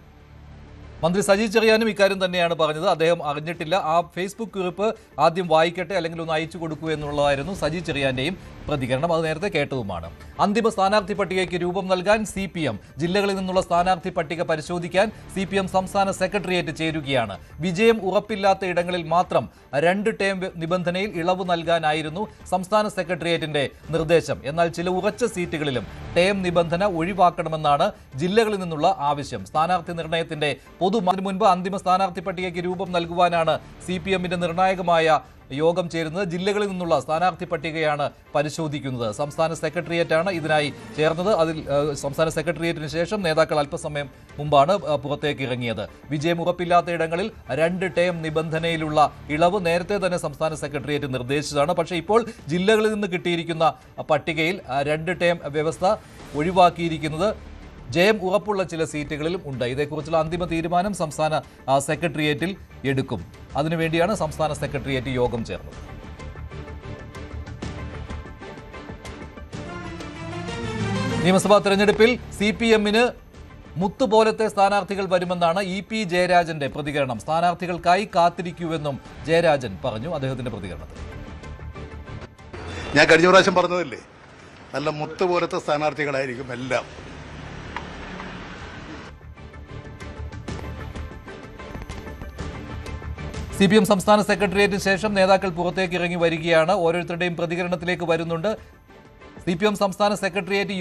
മന്ത്രി സജി ചെറിയാനും ഇക്കാര്യം തന്നെയാണ് പറഞ്ഞത്. അദ്ദേഹം അറിഞ്ഞിട്ടില്ല. ആ ഫേസ്ബുക്ക് കുറിപ്പ് ആദ്യം വായിക്കട്ടെ, അല്ലെങ്കിൽ ഒന്ന് അയച്ചു കൊടുക്കൂ എന്നുള്ളതായിരുന്നു സജി ചെറിയാന്റെയും പ്രതികരണം. അത് നേരത്തെ കേട്ടതുമാണ്. അന്തിമ സ്ഥാനാർത്ഥി പട്ടികയ്ക്ക് രൂപം നൽകാൻ CPM ജില്ലകളിൽ നിന്നുള്ള സ്ഥാനാർത്ഥി പട്ടിക പരിശോധിക്കാൻ CPM സംസ്ഥാന സെക്രട്ടേറിയറ്റ് ചേരുകയാണ്. വിജയം ഉറപ്പില്ലാത്ത ഇടങ്ങളിൽ മാത്രം 2 ടേം നിബന്ധനയിൽ ഇളവ് നൽകാനായിരുന്നു സംസ്ഥാന സെക്രട്ടേറിയറ്റിന്റെ നിർദ്ദേശം. എന്നാൽ ചില ഉറച്ച സീറ്റുകളിലും ടേം നിബന്ധന ഒഴിവാക്കണമെന്നാണ് ജില്ലകളിൽ നിന്നുള്ള ആവശ്യം. സ്ഥാനാർത്ഥി നിർണയത്തിന്റെ മുൻപ് അന്തിമ സ്ഥാനാർത്ഥി പട്ടികയ്ക്ക് രൂപം നൽകുവാനാണ് CPM-ന്റെ നിർണായകമായ യോഗം ചേരുന്നത്. ജില്ലകളിൽ നിന്നുള്ള സ്ഥാനാർത്ഥി പട്ടികയാണ് പരിശോധിക്കുന്നത്. സംസ്ഥാന സെക്രട്ടേറിയറ്റാണ് ഇതിനായി ചേർന്നത്. അതിൽ സംസ്ഥാന സെക്രട്ടേറിയറ്റിന് ശേഷം നേതാക്കൾ അല്പസമയം മുമ്പാണ് പുറത്തേക്ക് ഇറങ്ങിയത്. വിജയം ഉറപ്പില്ലാത്ത ഇടങ്ങളിൽ 2 ടേം നിബന്ധനയിലുള്ള ഇളവ് നേരത്തെ തന്നെ സംസ്ഥാന സെക്രട്ടേറിയറ്റ് നിർദ്ദേശിച്ചതാണ്. പക്ഷേ ഇപ്പോൾ ജില്ലകളിൽ നിന്ന് കിട്ടിയിരിക്കുന്ന പട്ടികയിൽ 2 ടേം വ്യവസ്ഥ ഒഴിവാക്കിയിരിക്കുന്നത് ജയം ഉറപ്പുള്ള ചില സീറ്റുകളിലും ഉണ്ട്. ഇതേക്കുറിച്ചുള്ള അന്തിമ തീരുമാനം സംസ്ഥാന സെക്രട്ടേറിയറ്റിൽ എടുക്കും. അതിനുവേണ്ടിയാണ് സംസ്ഥാന സെക്രട്ടേറിയറ്റ് യോഗം ചേർന്നത്. നിയമസഭാ തെരഞ്ഞെടുപ്പിൽ CPM-ന് മുത്തുപോലത്തെ സ്ഥാനാർത്ഥികൾ വരുമെന്നാണ് EP ജയരാജന്റെ പ്രതികരണം. സ്ഥാനാർത്ഥികൾക്കായി കാത്തിരിക്കൂവെന്നും ജയരാജൻ പറഞ്ഞു. അദ്ദേഹത്തിന്റെ പ്രതികരണത്തിൽ ഞാൻ കഴിഞ്ഞ പ്രാവശ്യം പറഞ്ഞതല്ലേ, നല്ല മുത്ത് പോലത്തെ സ്ഥാനാർത്ഥികളായിരിക്കും എല്ലാം. CPM സംസ്ഥാന സെക്രട്ടേറിയറ്റിന് ശേഷം നേതാക്കൾ പുറത്തേക്ക് ഇറങ്ങി വരികയാണ്. ഓരോരുത്തരുടെയും പ്രതികരണത്തിലേക്ക് വരുന്നുണ്ട്. CPM സംസ്ഥാന സെക്രട്ടേറിയറ്റ്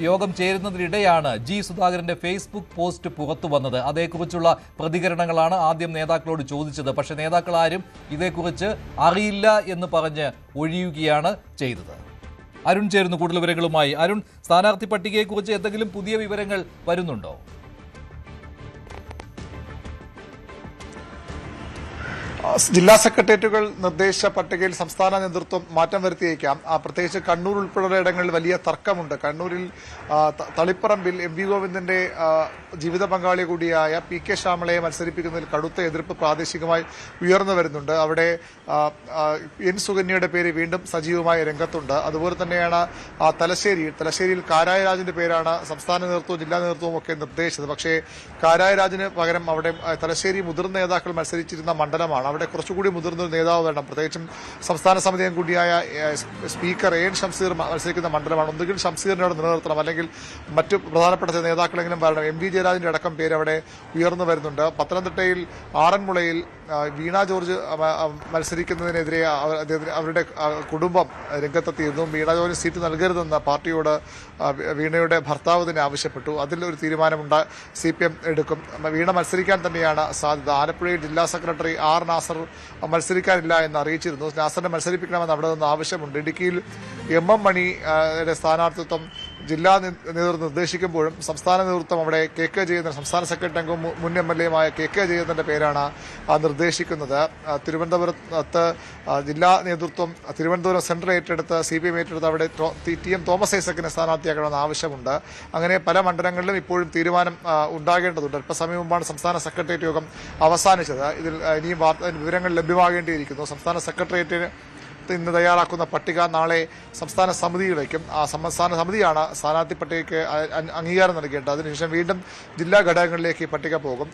യോഗം ചേരുന്നതിനിടെയാണ് G സുധാകരന്റെ ഫേസ്ബുക്ക് പോസ്റ്റ് പുറത്തു വന്നത്. അതേക്കുറിച്ചുള്ള പ്രതികരണങ്ങളാണ് ആദ്യം നേതാക്കളോട് ചോദിച്ചത്. പക്ഷേ നേതാക്കൾ ആരും ഇതേക്കുറിച്ച് അറിയില്ല എന്ന് പറഞ്ഞ് ഒഴിയുകയാണ് ചെയ്തത്. അരുൺ ചേരുന്നു കൂടുതൽ വിവരങ്ങളുമായി. അരുൺ, സ്ഥാനാർത്ഥി പട്ടികയെക്കുറിച്ച് എന്തെങ്കിലും പുതിയ വിവരങ്ങൾ വരുന്നുണ്ടോ? ജില്ലാ സെക്രട്ടേറിയറ്റുകൾ നിർദ്ദേശ പട്ടികയിൽ സംസ്ഥാന നേതൃത്വം മാറ്റം വരുത്തിയേക്കാം. പ്രത്യേകിച്ച് കണ്ണൂർ ഉൾപ്പെടെയുള്ള ഇടങ്ങളിൽ വലിയ തർക്കമുണ്ട്. കണ്ണൂരിൽ തളിപ്പറമ്പിൽ MV ഗോവിന്ദന്റെ ജീവിത പങ്കാളി കൂടിയായ PK ശ്യാമളയെ മത്സരിപ്പിക്കുന്നതിൽ കടുത്ത എതിർപ്പ് പ്രാദേശികമായി ഉയർന്നു വരുന്നുണ്ട്. അവിടെ N സുകന്യയുടെ പേര് വീണ്ടും സജീവമായ രംഗത്തുണ്ട്. അതുപോലെ തന്നെയാണ് തലശ്ശേരിയിൽ കാരായ രാജന്റെ പേരാണ് സംസ്ഥാന നേതൃത്വവും ജില്ലാ നേതൃത്വവും ഒക്കെ നിർദ്ദേശിച്ചത്. പക്ഷേ കാരായ രാജന് പകരം അവിടെ തലശ്ശേരി മുതിർന്ന നേതാക്കൾ മത്സരിച്ചിരുന്ന മണ്ഡലമാണ്. അവിടെ കുറച്ചുകൂടി മുതിർന്ന ഒരു നേതാവ് വേണം. പ്രത്യേകിച്ചും സംസ്ഥാന സമിതി അംഗം കൂടിയായ സ്പീക്കർ AN ഷംസീർ മത്സരിക്കുന്ന മണ്ഡലമാണ്. ഒന്നുകിൽ ഷംസീറിനെ അവിടെ നിലനിർത്തണം, അല്ലെങ്കിൽ മറ്റു പ്രധാനപ്പെട്ട നേതാക്കളെങ്കിലും വരണം. MV ജയരാജന്റെ അടക്കം പേര് അവിടെ ഉയർന്നു വരുന്നുണ്ട്. പത്തനംതിട്ടയിൽ ആറന്മുളയിൽ വീണ ജോർജ് മത്സരിക്കുന്നതിനെതിരെ അവരുടെ കുടുംബം രംഗത്തെത്തിയിരുന്നു. വീണ ജോർജ് സീറ്റ് നൽകരുതെന്ന് പാർട്ടിയോട് വീണയുടെ ഭർത്താവ് തന്നെ ആവശ്യപ്പെട്ടു. അതിലൊരു തീരുമാനമുണ്ട് CPM എടുക്കും. വീണ മത്സരിക്കാൻ തന്നെയാണ് സാധ്യത. ആലപ്പുഴയിൽ ജില്ലാ സെക്രട്ടറി R നാസർ മത്സരിക്കാനില്ല എന്ന് അറിയിച്ചിരുന്നു. നാസറിനെ മത്സരിപ്പിക്കണമെന്ന് അവിടെ നിന്ന് ആവശ്യമുണ്ട്. ഇടുക്കിയിൽ MM മണിയുടെ സ്ഥാനാർത്ഥിത്വം ജില്ലാ നേതൃത്വം നിർദ്ദേശിക്കുമ്പോഴും സംസ്ഥാന നേതൃത്വം അവിടെ KK ജയചന്ദ്രൻ, സംസ്ഥാന സെക്രട്ടറി അംഗവും മുൻ MLA-യുമായ KK ജയചന്ദ്രന്റെ പേരാണ് നിർദ്ദേശിക്കുന്നത്. തിരുവനന്തപുരത്ത് ജില്ലാ നേതൃത്വം തിരുവനന്തപുരം സെൻട്രൽ ഏറ്റെടുത്ത് CPM ഏറ്റെടുത്ത് അവിടെ TM തോമസ് ഐസക്കിനെ സ്ഥാനാർത്ഥിയാക്കണമെന്ന് ആവശ്യമുണ്ട്. അങ്ങനെ പല മണ്ഡലങ്ങളിലും ഇപ്പോഴും തീരുമാനം ഉണ്ടാകേണ്ടതുണ്ട്. അല്പസമയം മുമ്പാണ് സംസ്ഥാന സെക്രട്ടേറിയറ്റ് യോഗം അവസാനിച്ചത്. ഇതിൽ ഇനിയും വിവരങ്ങൾ ലഭ്യമാകേണ്ടിയിരിക്കുന്നു. സംസ്ഥാന സെക്രട്ടേറിയറ്റിന് ഇന്ന് തയ്യാറാക്കുന്ന പട്ടിക നാളെ സംസ്ഥാന സമിതിയിലേക്കും സംസ്ഥാന സമിതിയാണ് സ്ഥാനാർത്ഥി പട്ടികയ്ക്ക് അംഗീകാരം നൽകേണ്ടത്. അതിനുശേഷം വീണ്ടും ജില്ലാ ഘടകങ്ങളിലേക്ക് ഈ പട്ടിക പോകും.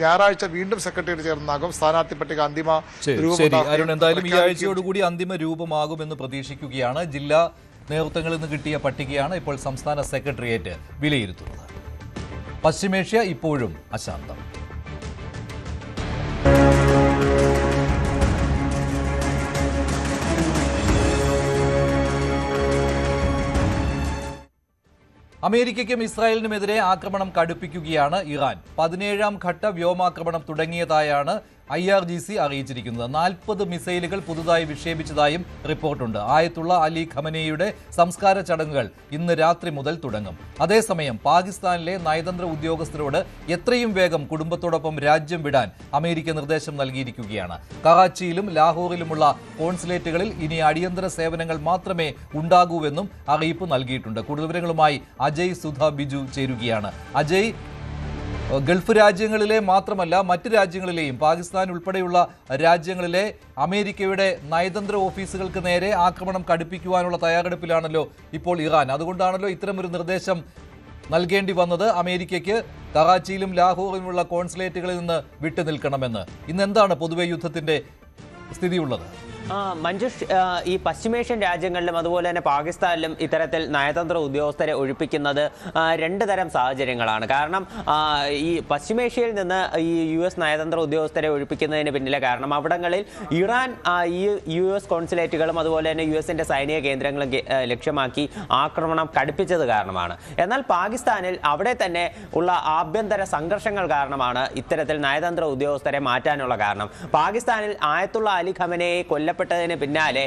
ഞായറാഴ്ച വീണ്ടും സെക്രട്ടേറിയറ്റ് ചേർന്നാകും സ്ഥാനാർത്ഥി പട്ടിക അന്തിമ ശരി അരുൺ, എന്തായാലും ഈ ആഴ്ചയോടുകൂടി അന്തിമ രൂപമാകുമെന്ന് പ്രതീക്ഷിക്കുകയാണ്. ജില്ലാ നേതൃത്വങ്ങളിൽ നിന്ന് കിട്ടിയ പട്ടികയാണ് ഇപ്പോൾ സംസ്ഥാന സെക്രട്ടേറിയറ്റ് വിലയിരുത്തുന്നത്. പശ്ചിമേഷ്യ ഇപ്പോഴും അശാന്തം. അമേരിക്കയ്ക്കും ഇസ്രായേലിനുമെതിരെ ആക്രമണം കടുപ്പിക്കുകയാണ് ഇറാൻ. 17ാം ഘട്ട വ്യോമാക്രമണം തുടങ്ങിയതായാണ് IRGC അറിയിച്ചിരിക്കുന്നത്. 40 മിസൈലുകൾ പുതുതായി വിക്ഷേപിച്ചതായും റിപ്പോർട്ടുണ്ട്. ആയത്തുള്ള അലി ഖമനേയുടെ സംസ്കാര ചടങ്ങുകൾ ഇന്ന് രാത്രി മുതൽ തുടങ്ങും. അതേസമയം പാകിസ്ഥാനിലെ നയതന്ത്ര ഉദ്യോഗസ്ഥരോട് എത്രയും വേഗം കുടുംബത്തോടൊപ്പം രാജ്യം വിടാൻ അമേരിക്ക നിർദ്ദേശം നൽകിയിരിക്കുകയാണ്. കറാച്ചിയിലും ലാഹോറിലുമുള്ള കോൺസുലേറ്റുകളിൽ ഇനി അടിയന്തര സേവനങ്ങൾ മാത്രമേ ഉണ്ടാകൂവെന്നും അറിയിപ്പ് നൽകിയിട്ടുണ്ട്. കൂടുതൽ വിവരങ്ങളുമായി അജയ് സുധ ബിജു ചേരുകയാണ്. അജയ്, ഗൾഫ് രാജ്യങ്ങളിലെ മാത്രമല്ല മറ്റ് രാജ്യങ്ങളിലെയും പാകിസ്ഥാൻ ഉൾപ്പെടെയുള്ള രാജ്യങ്ങളിലെ അമേരിക്കയുടെ നയതന്ത്ര ഓഫീസുകൾക്ക് നേരെ ആക്രമണം കടുപ്പിക്കുവാനുള്ള തയ്യാറെടുപ്പിലാണല്ലോ ഇപ്പോൾ ഇറാൻ. അതുകൊണ്ടാണല്ലോ ഇത്തരമൊരു നിർദ്ദേശം നൽകേണ്ടി വന്നത് അമേരിക്കയ്ക്ക് കറാച്ചിയിലും ലാഹോറിലുമുള്ള കോൺസുലേറ്റുകളിൽ നിന്ന് വിട്ടുനിൽക്കണമെന്ന്. ഇന്ന് എന്താണ് പൊതുവെ യുദ്ധത്തിന്റെ സ്ഥിതിയുള്ളത്? മഞ്ജുഷ്, ഈ പശ്ചിമേഷ്യൻ രാജ്യങ്ങളിലും അതുപോലെ തന്നെ പാകിസ്ഥാനിലും ഇത്തരത്തിൽ നയതന്ത്ര ഉദ്യോഗസ്ഥരെ ഒഴിപ്പിക്കുന്നത് രണ്ട് തരം സാഹചര്യങ്ങളാണ്. കാരണം ഈ പശ്ചിമേഷ്യയിൽ നിന്ന് ഈ US നയതന്ത്ര ഉദ്യോഗസ്ഥരെ ഒഴിപ്പിക്കുന്നതിന് പിന്നിലെ കാരണം അവിടങ്ങളിൽ ഇറാൻ ഈ US കോൺസുലേറ്റുകളും അതുപോലെ തന്നെ US-ന്റെ സൈനിക കേന്ദ്രങ്ങളും ലക്ഷ്യമാക്കി ആക്രമണം കടുപ്പിച്ചത് കാരണമാണ്. എന്നാൽ പാകിസ്ഥാനിൽ അവിടെ തന്നെ ഉള്ള ആഭ്യന്തര സംഘർഷങ്ങൾ കാരണമാണ് ഇത്തരത്തിൽ നയതന്ത്ര ഉദ്യോഗസ്ഥരെ മാറ്റാനുള്ള കാരണം. പാകിസ്ഥാനിൽ ആയത്തുള്ള അലി ഖമനയെ കൊല്ലപ്പെട്ടതിന് പിന്നാലെ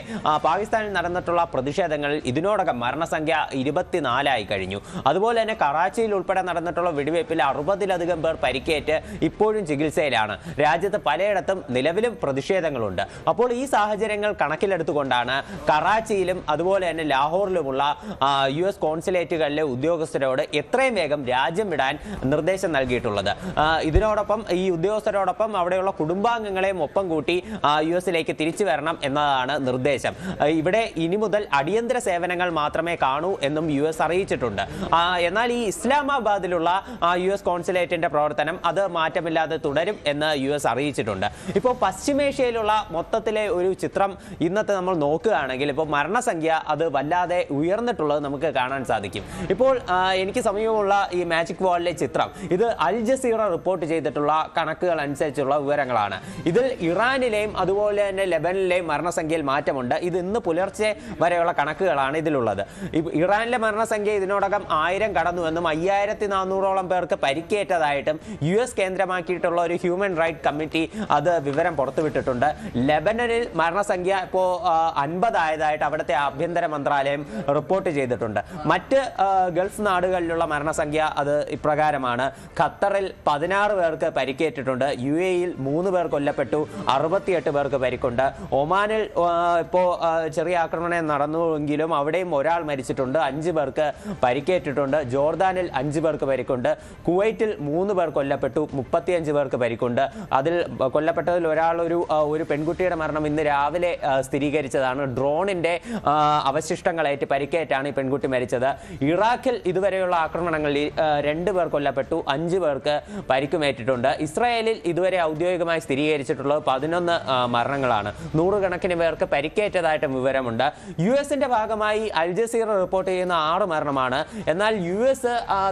പാകിസ്ഥാനിൽ നടന്നിട്ടുള്ള പ്രതിഷേധങ്ങളിൽ ഇതിനോടകം മരണസംഖ്യ 24 കഴിഞ്ഞു. അതുപോലെ തന്നെ കറാച്ചിയിൽ ഉൾപ്പെടെ നടന്നിട്ടുള്ള വെടിവയ്പിൽ 60-ലധികം പേർ പരിക്കേറ്റ് ഇപ്പോഴും ചികിത്സയിലാണ്. രാജ്യത്ത് പലയിടത്തും നിലവിലും പ്രതിഷേധങ്ങളുണ്ട്. അപ്പോൾ ഈ സാഹചര്യങ്ങൾ കണക്കിലെടുത്തുകൊണ്ടാണ് കറാച്ചിയിലും അതുപോലെ തന്നെ ലാഹോറിലുമുള്ള US കോൺസുലേറ്റുകളിലെ ഉദ്യോഗസ്ഥരോട് എത്രയും വേഗം രാജ്യം വിടാൻ നിർദ്ദേശം നൽകിയിട്ടുള്ളത്. ഇതിനോടൊപ്പം ഈ ഉദ്യോഗസ്ഥരോടൊപ്പം അവിടെയുള്ള കുടുംബാംഗങ്ങളെയും ഒപ്പം കൂട്ടി US-ലേക്ക് തിരിച്ചു വരണം എന്നതാണ് നിർദ്ദേശം. ഇവിടെ ഇനി മുതൽ അടിയന്തര സേവനങ്ങൾ മാത്രമേ കാണൂ എന്നും US അറിയിച്ചിട്ടുണ്ട്. എന്നാൽ ഈ ഇസ്ലാമാബാദിലുള്ള US കോൺസുലേറ്റിന്റെ പ്രവർത്തനം അത് മാറ്റമില്ലാതെ തുടരും എന്ന് US അറിയിച്ചിട്ടുണ്ട്. ഇപ്പോൾ പശ്ചിമേഷ്യയിലുള്ള മൊത്തത്തിലെ ഒരു ചിത്രം ഇന്നത്തെ നമ്മൾ നോക്കുകയാണെങ്കിൽ ഇപ്പോൾ മരണസംഖ്യ അത് വല്ലാതെ ഉയർന്നിട്ടുള്ളത് നമുക്ക് കാണാൻ സാധിക്കും. ഇപ്പോൾ എനിക്ക് സമീപമുള്ള ഈ മാജിക് വാളിലെ ചിത്രം ഇത് അൽ ജസീറ റിപ്പോർട്ട് ചെയ്തിട്ടുള്ള കണക്കുകൾ അനുസരിച്ചുള്ള വിവരങ്ങളാണ്. ഇതിൽ ഇറാനിലെയും അതുപോലെ തന്നെ ലെബനനിലെയും മരണസംഖ്യയിൽ മാറ്റമുണ്ട്. ഇത് ഇന്ന് പുലർച്ചെ വരെയുള്ള കണക്കുകളാണ് ഇതിലുള്ളത്. ഇറാനിലെ മരണസംഖ്യ ഇതിനോടകം 1000 കടന്നുവെന്നും 5400ഓളം പേർക്ക് പരിക്കേറ്റതായിട്ടും US കേന്ദ്രമാക്കിയിട്ടുള്ള ഒരു ഹ്യൂമൻ റൈറ്റ് കമ്മിറ്റി അത് വിവരം പുറത്തുവിട്ടിട്ടുണ്ട്. ലെബനനിൽ മരണസംഖ്യ ഇപ്പോൾ 50 ആയതായിട്ട് അവിടുത്തെ ആഭ്യന്തര മന്ത്രാലയം റിപ്പോർട്ട് ചെയ്തിട്ടുണ്ട്. മറ്റ് ഗൾഫ് നാടുകളിലുള്ള മരണസംഖ്യ അത് ഇപ്രകാരമാണ്. ഖത്തറിൽ 16 പേർക്ക് പരിക്കേറ്റിട്ടുണ്ട്. UAE-യിൽ 3 പേർ കൊല്ലപ്പെട്ടു, 68 പേർക്ക് പരിക്കുണ്ട്. ഒമാനിൽ ഇപ്പോൾ ചെറിയ ആക്രമണം നടന്നുവെങ്കിലും അവിടെയും ഒരാൾ മരിച്ചിട്ടുണ്ട്, 5 പേർക്ക് പരിക്കേറ്റിട്ടുണ്ട്. ജോർദാനിൽ 5 പേർക്ക് പരിക്കുണ്ട്. കുവൈറ്റിൽ 3 പേർ കൊല്ലപ്പെട്ടു, 35 പേർക്ക് പരിക്കുണ്ട്. അതിൽ കൊല്ലപ്പെട്ടതിൽ ഒരു പെൺകുട്ടിയുടെ മരണം ഇന്ന് രാവിലെ സ്ഥിരീകരിച്ചതാണ്. ഡ്രോണിന്റെ അവശിഷ്ടങ്ങളേറ്റ് പരിക്കേറ്റാണ് ഈ പെൺകുട്ടി മരിച്ചത്. ഇറാഖിൽ ഇതുവരെയുള്ള ആക്രമണങ്ങളിൽ 2 പേർ കൊല്ലപ്പെട്ടു, 5 പേർക്ക് പരിക്കുമേറ്റിട്ടുണ്ട്. ഇസ്രായേലിൽ ഇതുവരെ ഔദ്യോഗികമായി സ്ഥിരീകരിച്ചിട്ടുള്ളത് 11 മരണങ്ങളാണ്. 100 കണക്കിന് പേർക്ക് പരിക്കേറ്റതായിട്ട് വിവരമുണ്ട്. US-ന്റെ ഭാഗമായി അൽ ജസീറ റിപ്പോർട്ട് ചെയ്യുന്ന 6 മരണമാണ്. എന്നാൽ US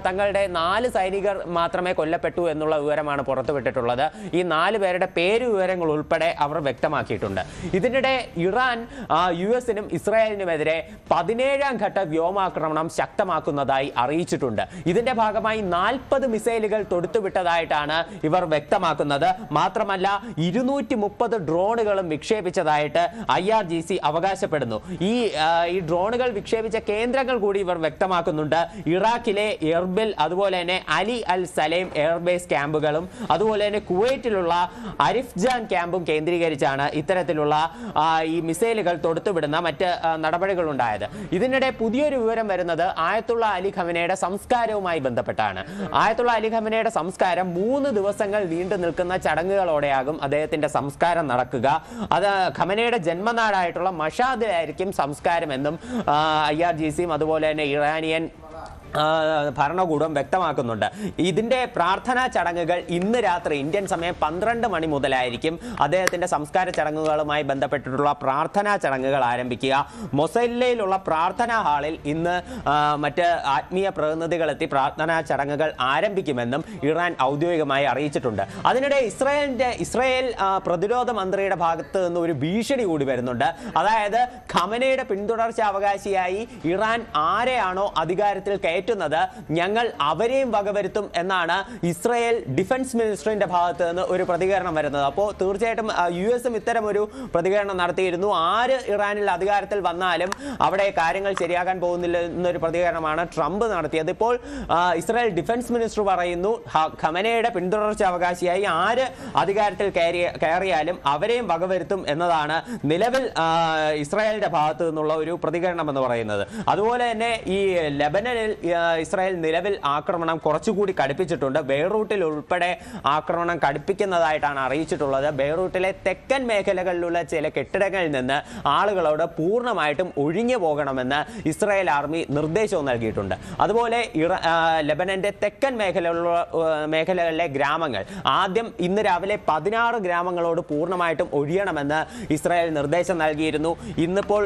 തങ്ങളുടെ 4 സൈനികർ മാത്രമേ കൊല്ലപ്പെട്ടു എന്നുള്ള വിവരമാണ് പുറത്തുവിട്ടിട്ടുള്ളത്. ഈ 4 പേരുടെ പേര് വിവരങ്ങൾ ഉൾപ്പെടെ അവർ വ്യക്തമാക്കിയിട്ടുണ്ട്. ഇതിനിടെ ഇറാൻ US-നും ഇസ്രായേലിനുമെതിരെ 17ാം ഘട്ട വ്യോമാക്രമണം ശക്തമാക്കുന്നതായി അറിയിച്ചിട്ടുണ്ട്. ഇതിന്റെ ഭാഗമായി 40 മിസൈലുകൾ തൊടുത്തുവിട്ടതായിട്ടാണ് ഇവർ വ്യക്തമാക്കുന്നത്. മാത്രമല്ല 230 ഡ്രോണുകളും വിക്ഷേപിച്ചതായിട്ട് IRGC അവകാശപ്പെടുന്നു. ഈ ഡ്രോണുകൾ വിക്ഷേപിച്ച കേന്ദ്രങ്ങൾ കൂടി ഇവർ വ്യക്തമാക്കുന്നുണ്ട്. ഇറാഖിലെ എർബിൽ, അതുപോലെ തന്നെ അലി അൽ സലേം എയർബേസ് ക്യാമ്പുകളും അതുപോലെ തന്നെ കുവൈറ്റിലുള്ള അരിഫ്ജാൻ ക്യാമ്പും കേന്ദ്രീകരിച്ചാണ് ഇത്തരത്തിലുള്ള ഈ മിസൈലുകൾ തൊടുത്തുവിടുന്ന മറ്റ് നടപടികൾ ഉണ്ടായത്. ഇതിനിടെ പുതിയൊരു വിവരം വരുന്നത് ആയത്തുള്ള അലി ഖമനയുടെ സംസ്കാരവുമായി ബന്ധപ്പെട്ടാണ്. ആയത്തുള്ള അലി ഖമനയുടെ സംസ്കാരം 3 ദിവസങ്ങൾ നീണ്ടു നിൽക്കുന്ന ചടങ്ങുകളോടെയാകും അദ്ദേഹത്തിന്റെ സംസ്കാരം നടക്കുക. അത് ഖമനയുടെ ജന്മനാടായിട്ടുള്ള മഷാദിലായിരിക്കും സംസ്കാരം എന്നും IRGCയും അതുപോലെ തന്നെ ഇറാനിയൻ ഭരണകൂടം വ്യക്തമാക്കുന്നുണ്ട്. ഇതിന്റെ പ്രാർത്ഥനാ ചടങ്ങുകൾ ഇന്ന് രാത്രി ഇന്ത്യൻ സമയം 12 മണി മുതലായിരിക്കും അദ്ദേഹത്തിന്റെ സംസ്കാര ചടങ്ങുകളുമായി ബന്ധപ്പെട്ടിട്ടുള്ള പ്രാർത്ഥനാ ചടങ്ങുകൾ ആരംഭിക്കുക. മൊസല്ലയിലുള്ള പ്രാർത്ഥനാ ഹാളിൽ ഇന്ന് മറ്റ് ആത്മീയ പ്രതിനിധികളെത്തി പ്രാർത്ഥനാ ചടങ്ങുകൾ ആരംഭിക്കുമെന്നും ഇറാൻ ഔദ്യോഗികമായി അറിയിച്ചിട്ടുണ്ട്. അതിനിടെ ഇസ്രായേൽ പ്രതിരോധ മന്ത്രിയുടെ ഭാഗത്ത് നിന്ന് ഒരു ഭീഷണി കൂടി വരുന്നുണ്ട്. അതായത് ഖമനയുടെ പിന്തുടർച്ച അവകാശിയായി ഇറാൻ ആരെയാണോ അധികാരത്തിൽ ഞങ്ങൾ അവരെയും വകവരുത്തും എന്നാണ് ഇസ്രായേൽ ഡിഫൻസ് മിനിസ്റ്ററിന്റെ ഭാഗത്ത് നിന്ന് ഒരു പ്രതികരണം വരുന്നത്. അപ്പോൾ തീർച്ചയായിട്ടും US-ഉം ഇത്തരം ഒരു പ്രതികരണം നടത്തിയിരുന്നു. ആര് ഇറാനിൽ അധികാരത്തിൽ വന്നാലും അവിടെ കാര്യങ്ങൾ ശരിയാകാൻ പോകുന്നില്ല എന്നൊരു പ്രതികരണമാണ് ട്രംപ് നടത്തിയത്. ഇപ്പോൾ ഇസ്രായേൽ ഡിഫൻസ് മിനിസ്റ്റർ പറയുന്നു ഖമനയുടെ പിന്തുടർച്ച അവകാശിയായി ആര് അധികാരത്തിൽ കയറിയാലും അവരെയും വകവരുത്തും എന്നതാണ് നിലവിൽ ഇസ്രായേലിന്റെ ഭാഗത്ത് നിന്നുള്ള ഒരു പ്രതികരണം എന്ന് പറയുന്നത്. അതുപോലെ തന്നെ ഈ ലെബനനിൽ ഇസ്രായേൽ നിലവിൽ ആക്രമണം കുറച്ചുകൂടി കടുപ്പിച്ചിട്ടുണ്ട്. ബെയ്റൂട്ടിൽ ഉൾപ്പെടെ ആക്രമണം കടുപ്പിക്കുന്നതായിട്ടാണ് അറിയിച്ചിട്ടുള്ളത്. ബെയ്റൂട്ടിലെ തെക്കൻ മേഖലകളിലുള്ള ചില കെട്ടിടങ്ങളിൽ നിന്ന് ആളുകളോട് പൂർണ്ണമായിട്ടും ഒഴിഞ്ഞു പോകണമെന്ന് ഇസ്രായേൽ ആർമി നിർദ്ദേശവും നൽകിയിട്ടുണ്ട്. അതുപോലെ ലെബനന്റെ തെക്കൻ മേഖലകളിലെ ഗ്രാമങ്ങൾ ആദ്യം ഇന്ന് രാവിലെ 16 ഗ്രാമങ്ങളോട് പൂർണ്ണമായിട്ടും ഒഴിയണമെന്ന് ഇസ്രായേൽ നിർദ്ദേശം നൽകിയിരുന്നു. ഇന്നിപ്പോൾ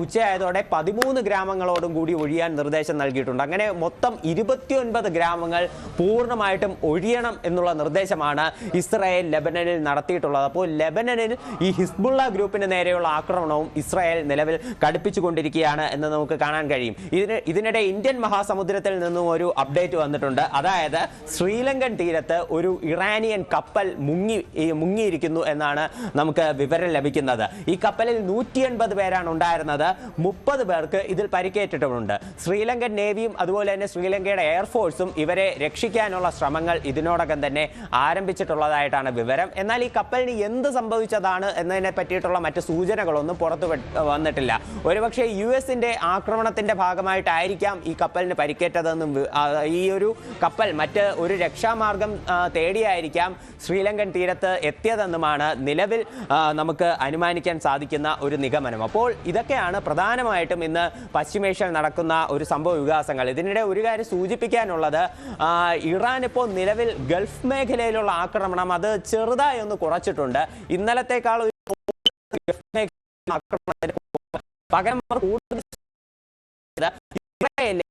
ഉച്ചയായതോടെ 13 ഗ്രാമങ്ങളോടും കൂടി ഒഴിയാൻ നിർദ്ദേശം നൽകിയിട്ടുണ്ട്. നൽകിയിട്ടുണ്ട്. അങ്ങനെ മൊത്തം 29 ഗ്രാമങ്ങൾ പൂർണ്ണമായിട്ടും ഒഴിയണം എന്നുള്ള നിർദ്ദേശമാണ് ഇസ്രായേൽ ലെബനനിൽ നടത്തിയിട്ടുള്ളത്. അപ്പോൾ ലെബനനിൽ ഈ ഹിസ്ബുള്ള ഗ്രൂപ്പിന് നേരെയുള്ള ആക്രമണവും ഇസ്രായേൽ നിലവിൽ കടുപ്പിച്ചുകൊണ്ടിരിക്കുകയാണ് എന്ന് നമുക്ക് കാണാൻ കഴിയും. ഇതിനിടെ ഇന്ത്യൻ മഹാസമുദ്രത്തിൽ നിന്നും ഒരു അപ്ഡേറ്റ് വന്നിട്ടുണ്ട്. അതായത് ശ്രീലങ്കൻ തീരത്ത് ഒരു ഇറാനിയൻ കപ്പൽ മുങ്ങിയിരിക്കുന്നു എന്നാണ് നമുക്ക് വിവരം ലഭിക്കുന്നത്. ഈ കപ്പലിൽ 180 പേരാണ് ഉണ്ടായിരുന്നത്. 30 പേർക്ക് ഇതിൽ പരിക്കേറ്റിട്ടുമുണ്ട്. ശ്രീലങ്കൻ നേവിയും അതുപോലെ തന്നെ ശ്രീലങ്കയുടെ എയർഫോഴ്സും ഇവരെ രക്ഷിക്കാനുള്ള ശ്രമങ്ങൾ ഇതിനോടകം തന്നെ ആരംഭിച്ചിട്ടുള്ളതായിട്ടാണ് വിവരം. എന്നാൽ ഈ കപ്പലിന് എന്ത് സംഭവിച്ചതാണ് എന്നതിനെ പറ്റിയിട്ടുള്ള മറ്റ് സൂചനകളൊന്നും പുറത്തു വന്നിട്ടില്ല. ഒരുപക്ഷെ US-ന്റെ ആക്രമണത്തിന്റെ ഭാഗമായിട്ടായിരിക്കാം ഈ കപ്പലിന് പരിക്കേറ്റതെന്നും ഈ ഒരു കപ്പൽ മറ്റ് ഒരു രക്ഷാമാർഗം തേടിയായിരിക്കാം ശ്രീലങ്കൻ തീരത്ത് എത്തിയതെന്നുമാണ് നിലവിൽ നമുക്ക് അനുമാനിക്കാൻ സാധിക്കുന്ന ഒരു നിഗമനം. അപ്പോൾ ഇതൊക്കെയാണ് പ്രധാനമായിട്ടും ഇന്ന് പശ്ചിമേഷ്യയിൽ നടക്കുന്ന ഒരു സംഭവ വികാസങ്ങൾ. ഇതിനിടെ ഒരു കാര്യം സൂചിപ്പിക്കാനുള്ളത്, ഇറാൻ ഇപ്പോൾ നിലവിൽ ഗൾഫ് മേഖലയിലുള്ള ആക്രമണം അത് ചെറുതായി ഒന്ന് കുറച്ചിട്ടുണ്ട്. ഇന്നലത്തേക്കാൾ ഗൾഫ് മേഖല ആക്രമണത്തിന് പകരം കൂടുതൽ ഇസ്രായേലിലെ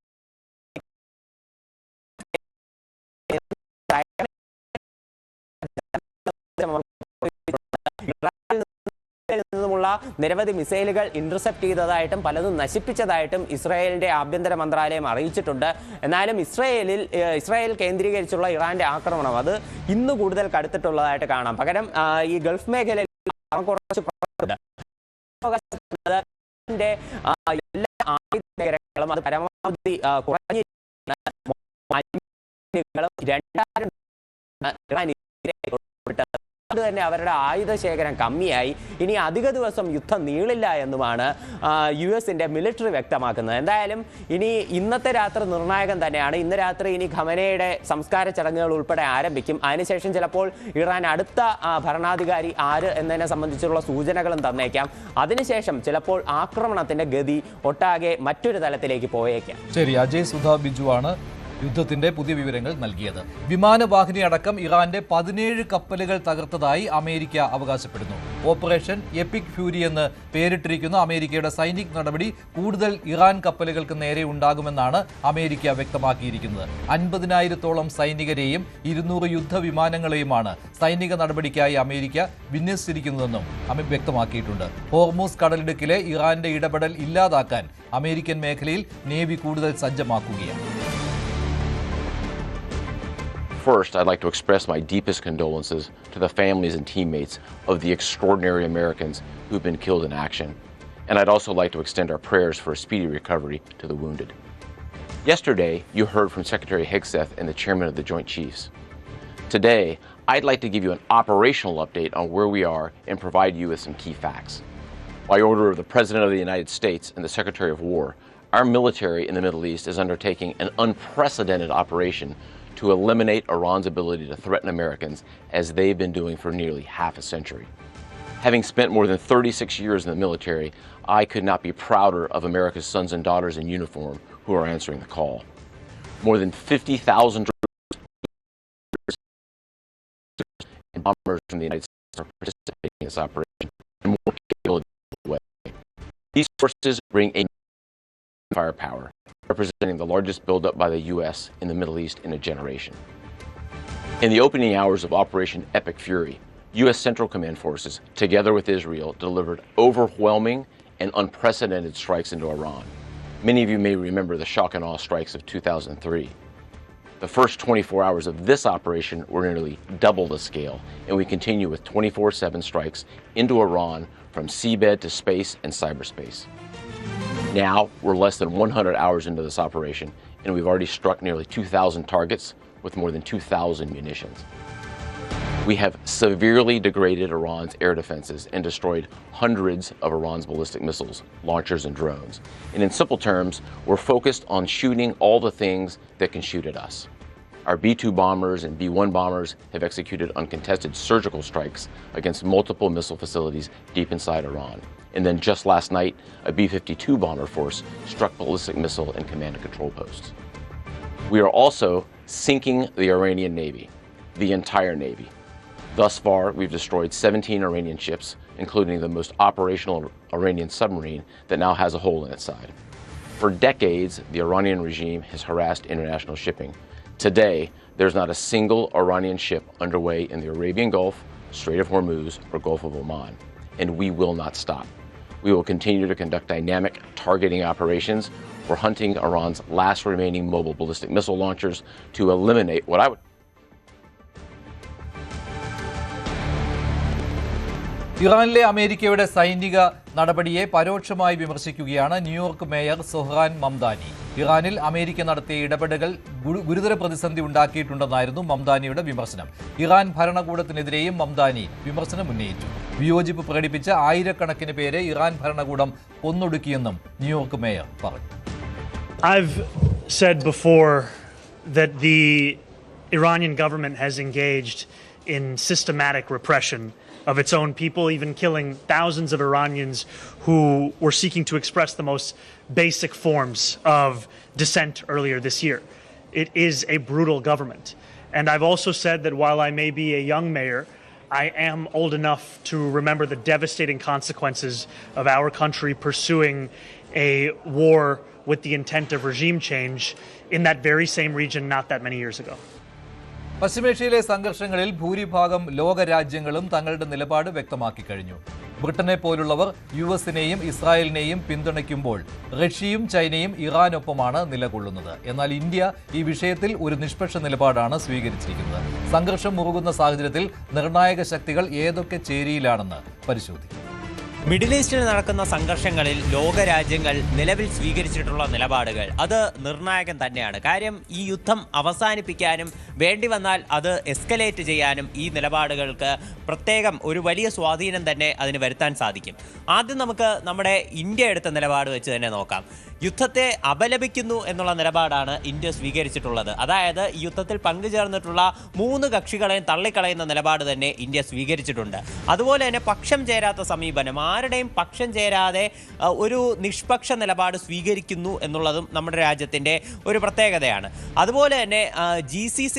നിന്നുമുള്ള നിരവധി മിസൈലുകൾ ഇന്റർസെപ്റ്റ് ചെയ്തതായിട്ടും പലതും നശിപ്പിച്ചതായിട്ടും ഇസ്രായേലിന്റെ ആഭ്യന്തര മന്ത്രാലയം അറിയിച്ചിട്ടുണ്ട്. എന്നാലും ഇസ്രായേൽ കേന്ദ്രീകരിച്ചുള്ള ഇറാന്റെ ആക്രമണം അത് ഇന്ന് കൂടുതൽ കടുത്തിട്ടുള്ളതായിട്ട് കാണാം. പകരം ഈ ഗൾഫ് മേഖലയിൽ കുറച്ച് എല്ലാ ആയുധ മേഖലകളും അത് പരമാവധി തന്നെ അവരുടെ ആയുധ ശേഖരം കമ്മിയായി. ഇനി അധിക ദിവസം യുദ്ധം നീളില്ല എന്നുമാണ് US-ന്റെ മിലിറ്ററി വ്യക്തമാക്കുന്നത്. എന്തായാലും ഇനി ഇന്നത്തെ രാത്രി നിർണായകം തന്നെയാണ്. ഇന്ന് രാത്രി ഇനി ഖമനയുടെ സംസ്കാര ചടങ്ങുകൾ ഉൾപ്പെടെ ആരംഭിക്കും. അതിനുശേഷം ചിലപ്പോൾ ഇറാൻ അടുത്ത ഭരണാധികാരി ആര് എന്നതിനെ സംബന്ധിച്ചുള്ള സൂചനകളും തന്നേക്കാം. അതിനുശേഷം ചിലപ്പോൾ ആക്രമണത്തിന്റെ ഗതി ഒട്ടാകെ മറ്റൊരു തലത്തിലേക്ക് പോയേക്കാം. ശരി, അജയ് സുധാ ബിജുവാണ് യുദ്ധത്തിന്റെ പുതിയ വിവരങ്ങൾ നൽകിയത്. വിമാനവാഹിനി അടക്കം ഇറാന്റെ 17 കപ്പലുകൾ തകർത്തതായി അമേരിക്ക അവകാശപ്പെടുന്നു. ഓപ്പറേഷൻ എപ്പിക് ഫ്യൂരി എന്ന് പേരിട്ടിരിക്കുന്ന അമേരിക്കയുടെ സൈനിക നടപടി കൂടുതൽ ഇറാൻ കപ്പലുകൾക്ക് നേരെ ഉണ്ടാകുമെന്നാണ് അമേരിക്ക വ്യക്തമാക്കിയിരിക്കുന്നത്. 50,000-ഓളം സൈനികരെയും 200 യുദ്ധവിമാനങ്ങളെയുമാണ് സൈനിക നടപടിക്കായി അമേരിക്ക വിന്യസിച്ചിരിക്കുന്നതെന്നും വ്യക്തമാക്കിയിട്ടുണ്ട്. ഹോർമൂസ് കടലിടുക്കിലെ ഇറാന്റെ ഇടപെടൽ ഇല്ലാതാക്കാൻ അമേരിക്കൻ മേഖലയിൽ നേവി കൂടുതൽ സജ്ജമാക്കുകയാണ്. First, I'd like to express my deepest condolences to the families and teammates of the extraordinary Americans who've been killed in action. And I'd also like to extend our prayers for a speedy recovery to the wounded. Yesterday, you heard from Secretary Hegseth and the Chairman of the Joint Chiefs. Today, I'd like to give you an operational update on where we are and provide you with some key facts. By order of the President of the United States and the Secretary of War, our military in the Middle East is undertaking an unprecedented operation to eliminate Iran's ability to threaten Americans as they've been doing for nearly half a century. Having spent more than 36 years in the military, I could not be prouder of America's sons and daughters in uniform who are answering the call. More than 50,000 bombers from the United States are participating in this operation, and more capability way. These forces bring a firepower, representing the largest buildup by the U.S. in the Middle East in a generation. In the opening hours of Operation Epic Fury, U.S. Central Command forces, together with Israel, delivered overwhelming and unprecedented strikes into Iran. Many of you may remember the shock and awe strikes of 2003. The first 24 hours of this operation were nearly double the scale, and we continue with 24/7 strikes into Iran from seabed to space and cyberspace. Now, we're less than 100 hours into this operation, and we've already struck nearly 2,000 targets with more than 2,000 munitions. We have severely degraded Iran's air defenses and destroyed hundreds of Iran's ballistic missiles, launchers, and drones. And in simple terms, we're focused on shooting all the things that can shoot at us. Our B-2 bombers and B-1 bombers have executed uncontested surgical strikes against multiple missile facilities deep inside Iran. And then just last night, a B-52 bomber force struck ballistic missile and command and control posts. We are also sinking the Iranian Navy, the entire Navy. Thus far, we've destroyed 17 Iranian ships, including the most operational Iranian submarine that now has a hole in its side. For decades, the Iranian regime has harassed international shipping. Today, there's not a single Iranian ship underway in the Arabian Gulf, Strait of Hormuz, or Gulf of Oman, and we will not stop. We will continue to conduct dynamic targeting operations. We're hunting Iran's last remaining mobile ballistic missile launchers to eliminate what I would ഇറാനിലെ അമേരിക്കയുടെ സൈനിക നടപടിയെ പരോക്ഷമായി വിമർശിക്കുകയാണ് New York mayor Zohran Mamdani. ഇറാനിൽ America നടത്തിയ ഇടപെടലുകൾ ഗുരുതര പ്രതിസന്ധി ഉണ്ടാക്കിയിട്ടുണ്ടെന്നായിരുന്നു മംദാനിയുടെ വിമർശനം. ഇറാൻ ഭരണകൂടത്തിനെതിരെയും മംദാനി വിമർശനം ഉന്നയിച്ചു. വിയോജിപ്പ് പ്രകടിപ്പിച്ച ആയിരക്കണക്കിന് പേരെ ഇറാൻ ഭരണകൂടം കൊന്നൊടുക്കിയെന്നും ന്യൂയോർക്ക് മേയർ പറഞ്ഞു. I've said before that the Iranian government has engaged in systematic repression of its own people, even killing thousands of Iranians who were seeking to express the most basic forms of dissent earlier this year. It is a brutal government. And I've also said that while I may be a young mayor, I am old enough to remember the devastating consequences of our country pursuing a war with the intent of regime change in that very same region not that many years ago. പശ്ചിമേഷ്യയിലെ സംഘർഷങ്ങളിൽ ഭൂരിഭാഗം ലോകരാജ്യങ്ങളും തങ്ങളുടെ നിലപാട് വ്യക്തമാക്കി കഴിഞ്ഞു. ബ്രിട്ടനെ പോലുള്ളവർ യുഎസിനെയും ഇസ്രായേലിനെയും പിന്തുണയ്ക്കുമ്പോൾ റഷ്യയും ചൈനയും ഇറാനൊപ്പമാണ് നിലകൊള്ളുന്നത്. എന്നാൽ ഇന്ത്യ ഈ വിഷയത്തിൽ ഒരു നിഷ്പക്ഷ നിലപാടാണ് സ്വീകരിച്ചിരിക്കുന്നത്. സംഘർഷം മുറുകുന്ന സാഹചര്യത്തിൽ നിർണായക ശക്തികൾ ഏതൊക്കെ ചേരിയിലാണെന്ന് പരിശോധിക്കും. മിഡിൽ ഈസ്റ്റിൽ നടക്കുന്ന സംഘർഷങ്ങളിൽ ലോകരാജ്യങ്ങൾ നിലവിൽ സ്വീകരിച്ചിട്ടുള്ള നിലപാടുകൾ അത് നിർണായകം തന്നെയാണ്. കാര്യം ഈ യുദ്ധം അവസാനിപ്പിക്കാനും വേണ്ടി വന്നാൽ അത് എസ്കലേറ്റ് ചെയ്യാനും ഈ നിലപാടുകൾക്ക് പ്രത്യേകം ഒരു വലിയ സ്വാധീനം തന്നെ അതിന് വരുത്താൻ സാധിക്കും. ആദ്യം നമുക്ക് നമ്മുടെ ഇന്ത്യ എടുത്ത നിലപാട് വെച്ച് തന്നെ നോക്കാം. യുദ്ധത്തെ അപലപിക്കുന്നു എന്നുള്ള നിലപാടാണ് ഇന്ത്യ സ്വീകരിച്ചിട്ടുള്ളത്. അതായത് ഈ യുദ്ധത്തിൽ പങ്കുചേർന്നിട്ടുള്ള 3 കക്ഷികളെയും തള്ളിക്കളയുന്ന നിലപാട് തന്നെ ഇന്ത്യ സ്വീകരിച്ചിട്ടുണ്ട്. അതുപോലെ തന്നെ പക്ഷം ചേരാത്ത സമീപനം, ആരുടെയും പക്ഷം ചേരാതെ ഒരു നിഷ്പക്ഷ നിലപാട് സ്വീകരിക്കുന്നു എന്നുള്ളതും നമ്മുടെ രാജ്യത്തിൻ്റെ ഒരു പ്രത്യേകതയാണ്. അതുപോലെ തന്നെ GCC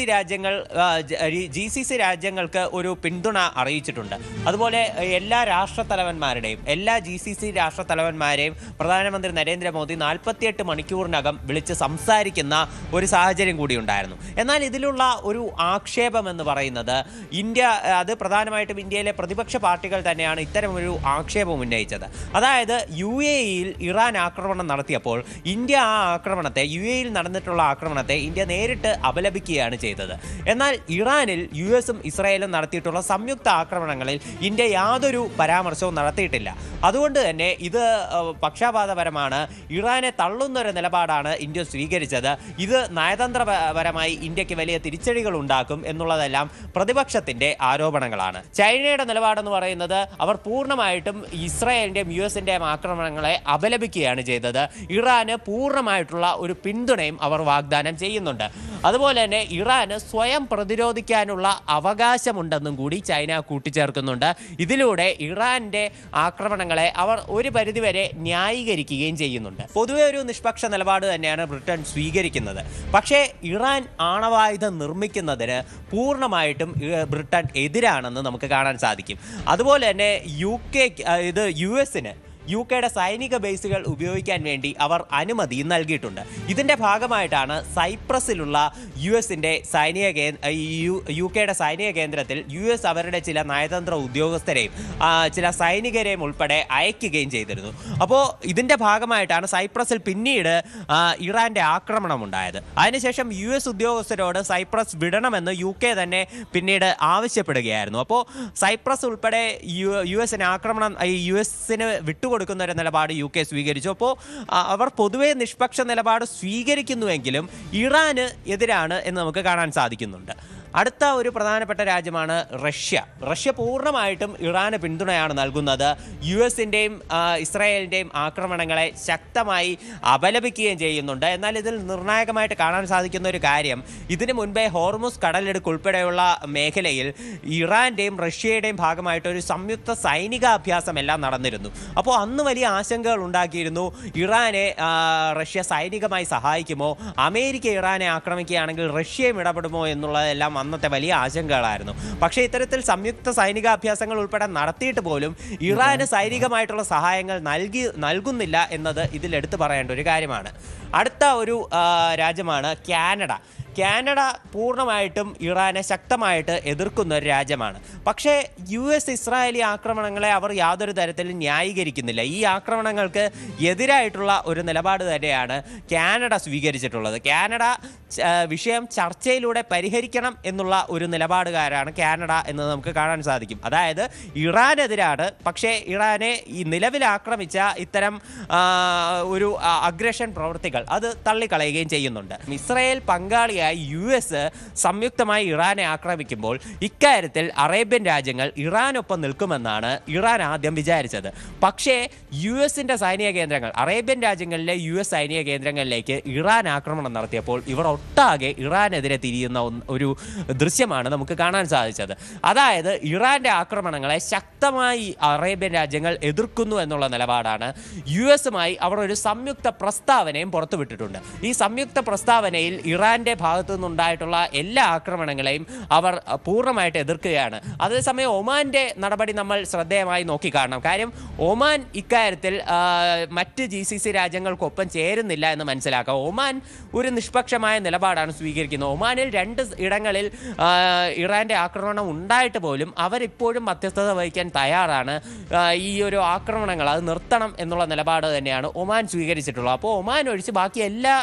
രാജ്യങ്ങൾക്ക് ഒരു പിന്തുണ അറിയിച്ചിട്ടുണ്ട്. അതുപോലെ എല്ലാ രാഷ്ട്രത്തലവന്മാരുടെയും എല്ലാ GCC രാഷ്ട്രത്തലവന്മാരെയും പ്രധാനമന്ത്രി നരേന്ദ്രമോദി 48 മണിക്കൂറിനകം വിളിച്ച് സംസാരിക്കുന്ന ഒരു സാഹചര്യം കൂടി ഉണ്ടായിരുന്നു. എന്നാൽ ഇതിലുള്ള ഒരു ആക്ഷേപം എന്ന് പറയുന്നത് ഇന്ത്യ, അത് പ്രധാനമായിട്ടും ഇന്ത്യയിലെ പ്രതിപക്ഷ പാർട്ടികൾ തന്നെയാണ് ഇത്തരമൊരു ആക്ഷേപം ഉന്നയിച്ചത്. അതായത് UAEയിൽ ഇറാൻ ആക്രമണം നടത്തിയപ്പോൾ ഇന്ത്യ ആ ആക്രമണത്തെ, UAEയിൽ നടന്നിട്ടുള്ള ആക്രമണത്തെ ഇന്ത്യ നേരിട്ട് അപലപിക്കുകയാണ് ചെയ്തത്. എന്നാൽ ഇറാനിൽ US-ഉം ഇസ്രായേലും നടത്തിയിട്ടുള്ള സംയുക്ത ആക്രമണങ്ങളിൽ ഇന്ത്യ യാതൊരു പരാമർശവും നടത്തിയിട്ടില്ല. അതുകൊണ്ട് തന്നെ ഇത് പക്ഷാപാതപരമാണ്, ഇറാനെ തള്ളുന്നൊരു നിലപാടാണ് ഇന്ത്യ സ്വീകരിച്ചത്. ഇത് നയതന്ത്രപരമായി ഇന്ത്യക്ക് വലിയ തിരിച്ചടികൾ ഉണ്ടാക്കും എന്നുള്ളതെല്ലാം പ്രതിപക്ഷത്തിന്റെ ആരോപണങ്ങളാണ്. ചൈനയുടെ നിലപാടെന്ന് പറയുന്നത് അവർ പൂർണ്ണമായിട്ടും ഇസ്രായേലിന്റെയും US-ന്റെയും ആക്രമണങ്ങളെ അപലപിക്കുകയാണ് ചെയ്തത്. ഇറാന് പൂർണ്ണമായിട്ടുള്ള ഒരു പിന്തുണയും അവർ വാഗ്ദാനം ചെയ്യുന്നുണ്ട്. അതുപോലെ തന്നെ ഇറാന് സ്വയം പ്രതിരോധിക്കാനുള്ള അവകാശമുണ്ടെന്നും കൂടി ചൈന കൂട്ടിച്ചേർക്കുന്നുണ്ട്. ഇതിലൂടെ ഇറാന്റെ ആക്രമണങ്ങളെ അവർ ഒരു പരിധിവരെ ന്യായീകരിക്കുകയും ചെയ്യുന്നുണ്ട്. പൊതുവെ ഒരു നിഷ്പക്ഷ നിലപാട് തന്നെയാണ് ബ്രിട്ടൻ സ്വീകരിക്കുന്നത്. പക്ഷേ ഇറാൻ ആണവായുധം നിർമ്മിക്കുന്നതിന് പൂർണ്ണമായിട്ടും ബ്രിട്ടൻ എതിരാണെന്ന് നമുക്ക് കാണാൻ സാധിക്കും. അതുപോലെ തന്നെ US-ന് UK-യുടെ സൈനിക ബേസുകൾ ഉപയോഗിക്കാൻ വേണ്ടി അവർ അനുമതി നൽകിയിട്ടുണ്ട്. ഇതിൻ്റെ ഭാഗമായിട്ടാണ് സൈപ്രസിലുള്ള US-ന്റെ UK-യുടെ സൈനിക കേന്ദ്രത്തിൽ US അവരുടെ ചില നയതന്ത്ര ഉദ്യോഗസ്ഥരെയും ചില സൈനികരെയും ഉൾപ്പെടെ അയക്കുകയും ചെയ്തിരുന്നു. അപ്പോൾ ഇതിൻ്റെ ഭാഗമായിട്ടാണ് സൈപ്രസിൽ പിന്നീട് ഇറാൻ്റെ ആക്രമണം ഉണ്ടായത്. അതിനുശേഷം US ഉദ്യോഗസ്ഥരോട് സൈപ്രസ് വിടണമെന്ന് UK തന്നെ പിന്നീട് ആവശ്യപ്പെടുകയായിരുന്നു. അപ്പോൾ സൈപ്രസ് ഉൾപ്പെടെ US-ന് വിട്ടുകൊടുക്കുന്ന ഒരു നിലപാട് UK സ്വീകരിച്ചു. അപ്പോൾ അവർ പൊതുവെ നിഷ്പക്ഷ നിലപാട് സ്വീകരിക്കുന്നുവെങ്കിലും ഇറാന് എതിരാണ് എന്ന് നമുക്ക് കാണാൻ സാധിക്കുന്നുണ്ട്. അടുത്ത ഒരു പ്രധാനപ്പെട്ട രാജ്യമാണ് റഷ്യ പൂർണ്ണമായിട്ടും ഇറാന് പിന്തുണയാണ് നൽകുന്നത്. US-ന്റെയും ഇസ്രായേലിൻ്റെയും ആക്രമണങ്ങളെ ശക്തമായി അപലപിക്കുകയും ചെയ്യുന്നുണ്ട്. എന്നാൽ ഇതിൽ നിർണായകമായിട്ട് കാണാൻ സാധിക്കുന്ന ഒരു കാര്യം, ഇതിനു മുൻപേ ഹോർമുസ് കടലിടുക്കുൾപ്പെടെയുള്ള മേഖലയിൽ ഇറാൻ്റെയും റഷ്യയുടെയും ഭാഗമായിട്ട് ഒരു സംയുക്ത സൈനികാഭ്യാസം എല്ലാം നടന്നിരുന്നു. അപ്പോൾ അന്ന് വലിയ ആശങ്കകൾ ഉണ്ടാക്കിയിരുന്നു. ഇറാനെ റഷ്യ സൈനികമായി സഹായിക്കുമോ, അമേരിക്ക ഇറാനെ ആക്രമിക്കുകയാണെങ്കിൽ റഷ്യയും ഇടപെടുമോ എന്നുള്ളതെല്ലാം അന്നത്തെ വലിയ ആശങ്കകളായിരുന്നു. പക്ഷേ ഇത്തരത്തിൽ സംയുക്ത സൈനികാഭ്യാസങ്ങൾ ഉൾപ്പെടെ നടത്തിയിട്ട് പോലും ഇറാന് സൈനികമായിട്ടുള്ള സഹായങ്ങൾ നൽകുന്നില്ല എന്നത് ഇതിൽ എടുത്തു പറയേണ്ട ഒരു കാര്യമാണ്. അടുത്ത ഒരു രാജ്യമാണ് കാനഡ. കാനഡ പൂർണ്ണമായിട്ടും ഇറാനെ ശക്തമായിട്ട് എതിർക്കുന്ന ഒരു രാജ്യമാണ്. പക്ഷേ US ഇസ്രായേലി ആക്രമണങ്ങളെ അവർ യാതൊരു തരത്തിലും ന്യായീകരിക്കുന്നില്ല. ഈ ആക്രമണങ്ങൾക്ക് എതിരായിട്ടുള്ള ഒരു നിലപാട് തന്നെയാണ് കാനഡ സ്വീകരിച്ചിട്ടുള്ളത്. കാനഡ വിഷയം ചർച്ചയിലൂടെ പരിഹരിക്കണം എന്നുള്ള ഒരു നിലപാടുകാരാണ് കാനഡ എന്ന് നമുക്ക് കാണാൻ സാധിക്കും. അതായത് ഇറാനെതിരാണ്, പക്ഷേ ഇറാനെ ഈ നിലവിൽ ആക്രമിച്ച ഇത്തരം ഒരു അഗ്രഷൻ പ്രവൃത്തികൾ അത് തള്ളിക്കളയുകയും ചെയ്യുന്നുണ്ട്. ഇസ്രായേൽ പങ്കാളിയായി US സംയുക്തമായി ഇറാനെ ആക്രമിക്കുമ്പോൾ ഇക്കാര്യത്തിൽ അറേബ്യൻ രാജ്യങ്ങൾ ഇറാനൊപ്പം നിൽക്കുമെന്നാണ് ഇറാൻ ആദ്യം വിചാരിച്ചത്. പക്ഷേ US-ന്റെ സൈനിക കേന്ദ്രങ്ങൾ, അറേബ്യൻ രാജ്യങ്ങളിലെ US സൈനിക കേന്ദ്രങ്ങളിലേക്ക് ഇറാൻ ആക്രമണം നടത്തിയപ്പോൾ ഇവർ ഒട്ടാകെ ഇറാനെതിരെ തിരിയുന്ന ഒരു ദൃശ്യമാണ് നമുക്ക് കാണാൻ സാധിച്ചത്. അതായത് ഇറാന്റെ ആക്രമണങ്ങളെ ശക്തമായി അറേബ്യൻ രാജ്യങ്ങൾ എതിർക്കുന്നു എന്നുള്ള നിലപാടാണ്. US-മായി അവർ ഒരു സംയുക്ത പ്രസ്താവനയും പുറത്തുവിട്ടിട്ടുണ്ട്. ഈ സംയുക്ത പ്രസ്താവനയിൽ ഇറാന്റെ ഭാഗത്തു നിന്നുണ്ടായിട്ടുള്ള എല്ലാ ആക്രമണങ്ങളെയും അവർ പൂർണ്ണമായിട്ട് എതിർക്കുകയാണ്. അതേസമയം ഒമാന്റെ നടപടി നമ്മൾ ശ്രദ്ധേയമായി നോക്കിക്കാണണം. കാര്യം ഒമാൻ ഇക്കാര്യത്തിൽ മറ്റ് GCC രാജ്യങ്ങൾക്കൊപ്പം ചേരുന്നില്ല എന്ന് മനസ്സിലാക്കാം. ഒമാൻ ഒരു നിഷ്പക്ഷമായ നിലപാടാണ് സ്വീകരിക്കുന്നത്. ഒമാനിൽ 2 ഇടങ്ങളിൽ ഇറാന്റെ ആക്രമണം ഉണ്ടായിട്ട് പോലും അവരിപ്പോഴും മധ്യസ്ഥത വഹിക്കാൻ തയ്യാറാണ്. ഈ ഒരു ആക്രമണങ്ങൾ അത് നിർത്തണം എന്നുള്ള നിലപാട് തന്നെയാണ് ഒമാൻ സ്വീകരിച്ചിട്ടുള്ളത്. അപ്പോൾ ഒമാൻ ഒഴിച്ച് ബാക്കി എല്ലാ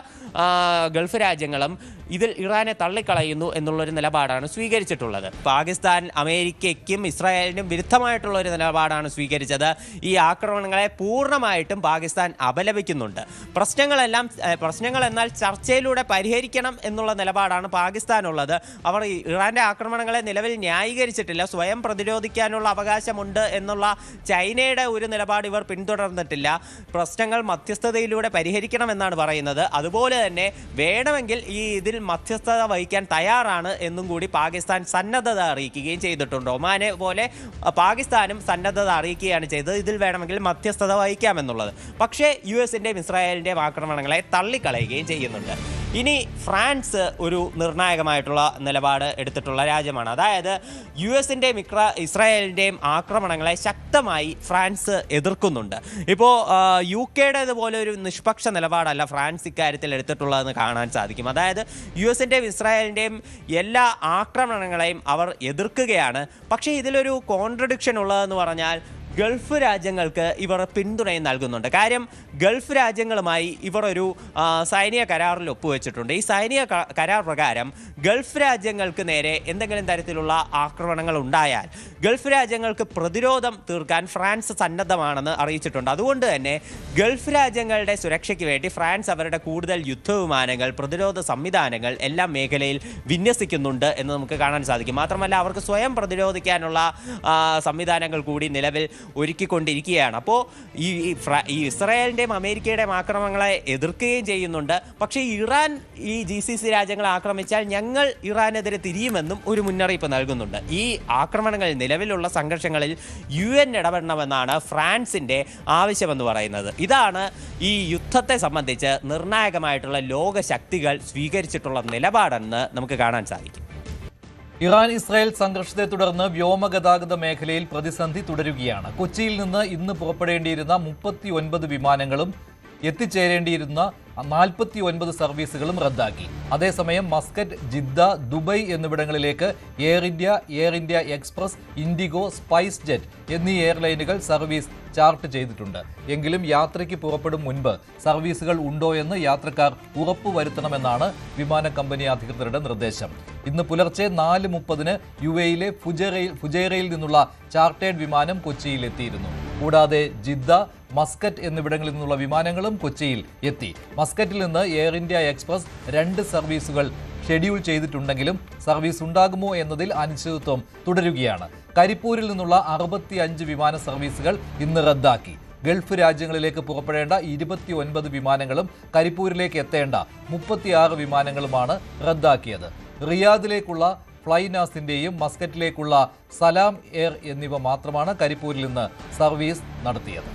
ഗൾഫ് രാജ്യങ്ങളും ഇതിൽ ഇറാനെ തള്ളിക്കളയുന്നു എന്നുള്ളൊരു നിലപാടാണ് സ്വീകരിച്ചിട്ടുള്ളത്. പാകിസ്ഥാൻ അമേരിക്കയ്ക്കും ഇസ്രായേലിനും വിരുദ്ധമായിട്ടുള്ള ഒരു നിലപാടാണ് സ്വീകരിച്ചത്. ഈ ആക്രമണങ്ങളെ പൂർണ്ണമായിട്ടും പാകിസ്ഥാൻ അപലപിക്കുന്നുണ്ട്. പ്രശ്നങ്ങൾ എന്നാൽ ചർച്ചയിലൂടെ പരിഹരിക്കണം എന്നുള്ള നിലപാടാണ് പാകിസ്ഥാനുള്ളത്. അവർ ഇറാന്റെ ആക്രമണങ്ങളെ നിലവിൽ ന്യായീകരിച്ചിട്ടില്ല. സ്വയം പ്രതിരോധിക്കാനുള്ള അവകാശമുണ്ട് എന്നുള്ള ചൈനയുടെ ഒരു നിലപാട് ഇവർ പിന്തുടർന്നിട്ടില്ല. പ്രശ്നങ്ങൾ മധ്യസ്ഥതയിലൂടെ പരിഹരിക്കണമെന്നാണ് പറയുന്നത്. അതുപോലെ തന്നെ വേണമെങ്കിൽ ഇതിൽ മധ്യസ്ഥത വഹിക്കാൻ തയ്യാറാണ് എന്നും കൂടി പാകിസ്ഥാൻ സന്നദ്ധത അറിയിക്കുകയും ചെയ്തിട്ടുണ്ട്. ഒമാനെ പോലെ പാകിസ്ഥാനും സന്നദ്ധത അറിയിക്കുകയാണ് ചെയ്തത്, ഇതിൽ വേണമെങ്കിൽ മധ്യസ്ഥത വഹിക്കാമെന്നുള്ളത്. പക്ഷേ US-ന്റെയും ഇസ്രായേലിൻ്റെയും ആക്രമണങ്ങളെ തള്ളിക്കളയുകയും ചെയ്യുന്നുണ്ട്. ഇനി ഫ്രാൻസ് ഒരു നിർണായകമായിട്ടുള്ള നിലപാട് എടുത്തിട്ടുള്ള രാജ്യമാണ്. അതായത് US-ന്റെയും ഇസ്രായേലിൻ്റെയും ആക്രമണങ്ങളെ ശക്തമായി ഫ്രാൻസ് എതിർക്കുന്നുണ്ട്. ഇപ്പോൾ UK-യുടേതുപോലെ ഒരു നിഷ്പക്ഷ നിലപാടല്ല ഫ്രാൻസ് ഇക്കാര്യത്തിൽ എടുത്തിട്ടുള്ളതെന്ന് കാണാൻ സാധിക്കും. അതായത് US-ന്റെയും ഇസ്രായേലിൻ്റെയും എല്ലാ ആക്രമണങ്ങളെയും അവർ എതിർക്കുകയാണ്. പക്ഷേ ഇതിലൊരു കോൺട്രഡിക്ഷൻ ഉള്ളതെന്ന് പറഞ്ഞാൽ ഗൾഫ് രാജ്യങ്ങൾക്ക് ഇവർ പിന്തുണയും നൽകുന്നുണ്ട്. കാര്യം ഗൾഫ് രാജ്യങ്ങളുമായി ഇവർ ഒരു സൈനിക കരാറിൽ ഒപ്പുവെച്ചിട്ടുണ്ട്. ഈ സൈനിക കരാർ പ്രകാരം ഗൾഫ് രാജ്യങ്ങൾക്ക് നേരെ എന്തെങ്കിലും തരത്തിലുള്ള ആക്രമണങ്ങൾ ഉണ്ടായാൽ ഗൾഫ് രാജ്യങ്ങൾക്ക് പ്രതിരോധം തീർക്കാൻ ഫ്രാൻസ് സന്നദ്ധമാണെന്ന് അറിയിച്ചിട്ടുണ്ട്. അതുകൊണ്ട് തന്നെ ഗൾഫ് രാജ്യങ്ങളുടെ സുരക്ഷയ്ക്ക് വേണ്ടി ഫ്രാൻസ് അവരുടെ കൂടുതൽ യുദ്ധവിമാനങ്ങൾ, പ്രതിരോധ സംവിധാനങ്ങൾ എല്ലാം മേഖലയിൽ വിന്യസിക്കുന്നുണ്ട് എന്ന് നമുക്ക് കാണാൻ സാധിക്കും. മാത്രമല്ല അവർക്ക് സ്വയം പ്രതിരോധിക്കാനുള്ള സംവിധാനങ്ങൾ കൂടി നിലവിൽ ഒരുക്കിക്കൊണ്ടിരിക്കുകയാണ്. അപ്പോൾ ഈ ഇസ്രായേലിൻ്റെയും അമേരിക്കയുടെയും ആക്രമണങ്ങളെ എതിർക്കുകയും ചെയ്യുന്നുണ്ട്. പക്ഷേ ഇറാൻ ഈ GCC രാജ്യങ്ങളെ ആക്രമിച്ചാൽ ഞങ്ങൾ ഇറാനെതിരെ തിരിയുമെന്നും ഒരു മുന്നറിയിപ്പ് നൽകുന്നുണ്ട്. ഈ ആക്രമണങ്ങളിൽ നിലവിലുള്ള സംഘർഷങ്ങളിൽ UN ഇടപെടണമെന്നാണ് ഫ്രാൻസിൻ്റെ ആവശ്യമെന്ന് പറയുന്നത്. ഇതാണ് ഈ യുദ്ധത്തെ സംബന്ധിച്ച് നിർണായകമായിട്ടുള്ള ലോകശക്തികൾ സ്വീകരിച്ചിട്ടുള്ള നിലപാടെന്ന് നമുക്ക് കാണാൻ സാധിക്കും. ഇറാൻ ഇസ്രായേൽ സംഘർഷത്തെ തുടർന്ന് വ്യോമഗതാഗത മേഖലയിൽ പ്രതിസന്ധി തുടരുകയാണ്. കൊച്ചിയിൽ നിന്ന് ഇന്ന് പുറപ്പെടേണ്ടിയിരുന്ന 39 വിമാനങ്ങളും എത്തിച്ചേരേണ്ടിയിരുന്ന 49 സർവീസുകളും റദ്ദാക്കി. അതേസമയം മസ്കറ്റ്, ജിദ്ദ, ദുബൈ എന്നിവിടങ്ങളിലേക്ക് air India express, IndiGo, spice jet എന്നീ എയർലൈനുകൾ സർവീസ് ചാർട്ട് ചെയ്തിട്ടുണ്ട്. എങ്കിലും യാത്രയ്ക്ക് പുറപ്പെടും മുൻപ് സർവീസുകൾ ഉണ്ടോ എന്ന് യാത്രക്കാർ ഉറപ്പുവരുത്തണമെന്നാണ് വിമാന കമ്പനി അധികൃതരുടെ നിർദ്ദേശം. ഇന്ന് പുലർച്ചെ 4:30 UAE-യിലെ ഫുജൈറയിൽ നിന്നുള്ള ചാർട്ടേഡ് വിമാനം കൊച്ചിയിൽ എത്തിയിരുന്നു. കൂടാതെ ജിദ്ദ, മസ്കറ്റ് എന്നിവിടങ്ങളിൽ നിന്നുള്ള വിമാനങ്ങളും കൊച്ചിയിൽ എത്തി. മസ്കറ്റിൽ നിന്ന് എയർ ഇന്ത്യ എക്സ്പ്രസ് 2 സർവീസുകൾ ഷെഡ്യൂൾ ചെയ്തിട്ടുണ്ടെങ്കിലും സർവീസ് ഉണ്ടാകുമോ എന്നതിൽ അനിശ്ചിതത്വം തുടരുകയാണ്. കരിപ്പൂരിൽ നിന്നുള്ള 65 വിമാന സർവീസുകൾ ഇന്ന് റദ്ദാക്കി. ഗൾഫ് രാജ്യങ്ങളിലേക്ക് പുറപ്പെടേണ്ട 29 വിമാനങ്ങളും കരിപ്പൂരിലേക്ക് എത്തേണ്ട 36 വിമാനങ്ങളുമാണ് റദ്ദാക്കിയത്. റിയാദിലേക്കുള്ള ഫ്ലൈനാസിന്റെയും മസ്കറ്റിലേക്കുള്ള സലാം എയർ എന്നിവ മാത്രമാണ് കരിപ്പൂരിൽ നിന്ന് സർവീസ് നടത്തിയത്.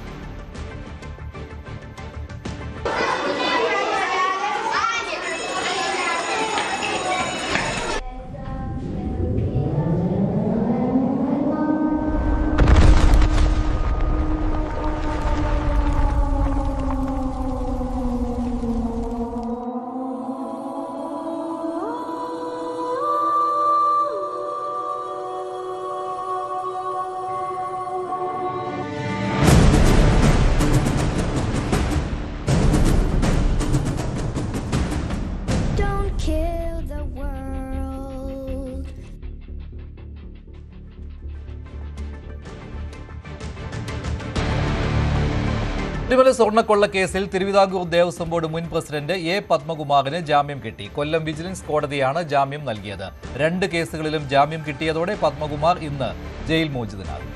ശബരിമല സ്വർണ്ണക്കൊള്ളക്കേസിൽ തിരുവിതാംകൂർ ദേവസ്വം ബോർഡ് മുൻ പ്രസിഡന്റ് എ പത്മകുമാറിന് ജാമ്യം കിട്ടി. കൊല്ലം വിജിലൻസ് കോടതിയാണ് ജാമ്യം നൽകിയത്. 2 കേസുകളിലും ജാമ്യം കിട്ടിയതോടെ പത്മകുമാർ ഇന്ന് ജയിൽ മോചിതനാകും.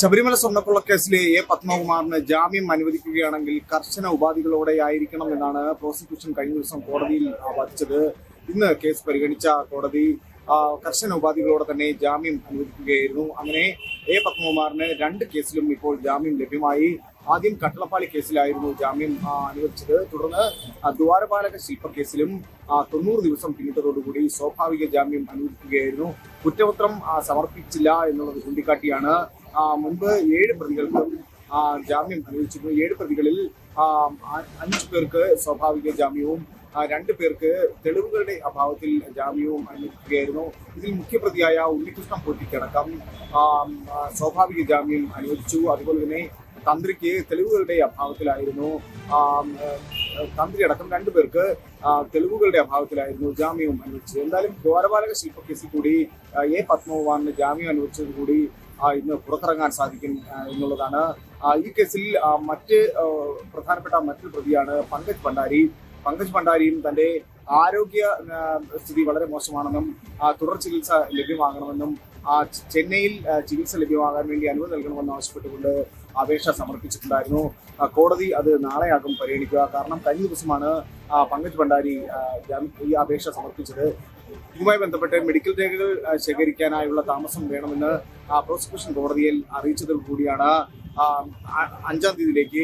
ശബരിമല സ്വർണ്ണക്കൊള്ളക്കേസിലെ എ പത്മകുമാറിന് ജാമ്യം അനുവദിക്കുകയാണെങ്കിൽ കർശന ഉപാധികളോടെ ആയിരിക്കണം എന്നാണ് പ്രോസിക്യൂഷൻ കഴിഞ്ഞ ദിവസം കോടതിയിൽ വാദിച്ചത്. ഇന്ന് കേസ് പരിഗണിച്ച കോടതി കർശന ഉപാധികളോടെ തന്നെ ജാമ്യം അനുവദിക്കുകയായിരുന്നു. അങ്ങനെ എ പത്മകുമാറിന് 2 കേസിലും ഇപ്പോൾ ജാമ്യം ലഭ്യമായി. ആദ്യം കട്ടളപ്പാളി കേസിലായിരുന്നു ജാമ്യം അനുവദിച്ചത്. തുടർന്ന് ദ്വാരപാലക ശില്പക്കേസിലും 90 ദിവസം പിന്നിട്ടതോടുകൂടി സ്വാഭാവിക ജാമ്യം അനുവദിക്കുകയായിരുന്നു. കുറ്റപത്രം സമർപ്പിച്ചില്ല എന്നുള്ളത് ചൂണ്ടിക്കാട്ടിയാണ് മുൻപ് 7 പ്രതികൾക്കും ജാമ്യം അനുവദിച്ചിരുന്നു. 7 പ്രതികളിൽ 5 പേർക്ക് സ്വാഭാവിക ജാമ്യവും 2 പേർക്ക് തെളിവുകളുടെ അഭാവത്തിൽ ജാമ്യവും അനുവദിക്കുകയായിരുന്നു. ഇതിൽ മുഖ്യപ്രതിയായ ഉണ്ണികൃഷ്ണൻ പൊറ്റിക്കടക്കം സ്വാഭാവിക ജാമ്യം അനുവദിച്ചു. അതുപോലെ തന്നെ തന്ത്രിക്ക് തെളിവുകളുടെ അഭാവത്തിലായിരുന്നു തന്ത്രി അടക്കം 2 പേർക്ക് തെളിവുകളുടെ അഭാവത്തിലായിരുന്നു ജാമ്യവും അനുവദിച്ചത്. എന്തായാലും ദ്വാരപാലക ശില്പക്കേസിൽ കൂടി എ പത്മകുമാറിന് ജാമ്യം അനുവദിച്ചത് കൂടി ഇന്ന് പുറത്തിറങ്ങാൻ സാധിക്കും എന്നുള്ളതാണ്. ഈ കേസിൽ പ്രധാനപ്പെട്ട മറ്റൊരു പ്രതിയാണ് പങ്കജ് ഭണ്ഡാരിയും തന്റെ ആരോഗ്യ സ്ഥിതി വളരെ മോശമാണെന്നും തുടർ ചികിത്സ ലഭ്യമാകണമെന്നും ചെന്നൈയിൽ ചികിത്സ ലഭ്യമാകാൻ വേണ്ടി അനുമതി നൽകണമെന്ന് ആവശ്യപ്പെട്ടുകൊണ്ട് അപേക്ഷ സമർപ്പിച്ചിട്ടുണ്ടായിരുന്നു. കോടതി അത് നാളെയാകും പരിഗണിക്കുക. കാരണം കഴിഞ്ഞ ദിവസമാണ് പങ്കജ് ഭണ്ഡാരി ഈ അപേക്ഷ സമർപ്പിച്ചത്. ഇതുമായി ബന്ധപ്പെട്ട് മെഡിക്കൽ രേഖകൾ ശേഖരിക്കാനായുള്ള താമസം വേണമെന്ന് പ്രോസിക്യൂഷൻ കോടതിയിൽ അറിയിച്ചതോടു കൂടിയാണ് 5-ാം തീയതിയിലേക്ക്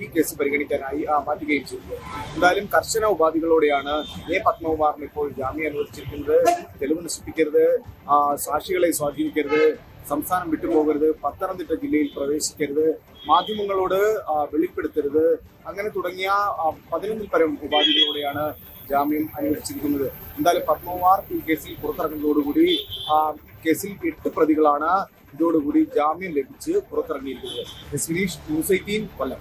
ഈ കേസ് പരിഗണിക്കാനായി മാറ്റുകയും ചെയ്തത്. എന്തായാലും കർശന ഉപാധികളോടെയാണ് എ പത്മകുമാറിന് ഇപ്പോൾ ജാമ്യം അനുവദിച്ചിരിക്കുന്നത്. തെളിവ് നശിപ്പിക്കരുത്, സാക്ഷികളെ സ്വാധീനിക്കരുത്, സംസ്ഥാനം വിട്ടുപോകരുത്, പത്തനംതിട്ട ജില്ലയിൽ പ്രവേശിക്കരുത്, മാധ്യമങ്ങളോട് വെളിപ്പെടുത്തരുത്, അങ്ങനെ തുടങ്ങിയ 11-ൽ പരം ഉപാധികളോടെയാണ് ജാമ്യം അനുവദിച്ചിരിക്കുന്നത്. എന്തായാലും പത്മകുമാർ ഈ കേസിൽ പുറത്തിറങ്ങുന്നതോടുകൂടി കേസിൽ 8 പ്രതികളാണ് ഇതോടുകൂടി ജാമ്യം ലഭിച്ച് പുറത്തിറങ്ങിയിരിക്കുന്നത്. വിനീഷ്, ന്യൂസ് 18 കൊല്ലം.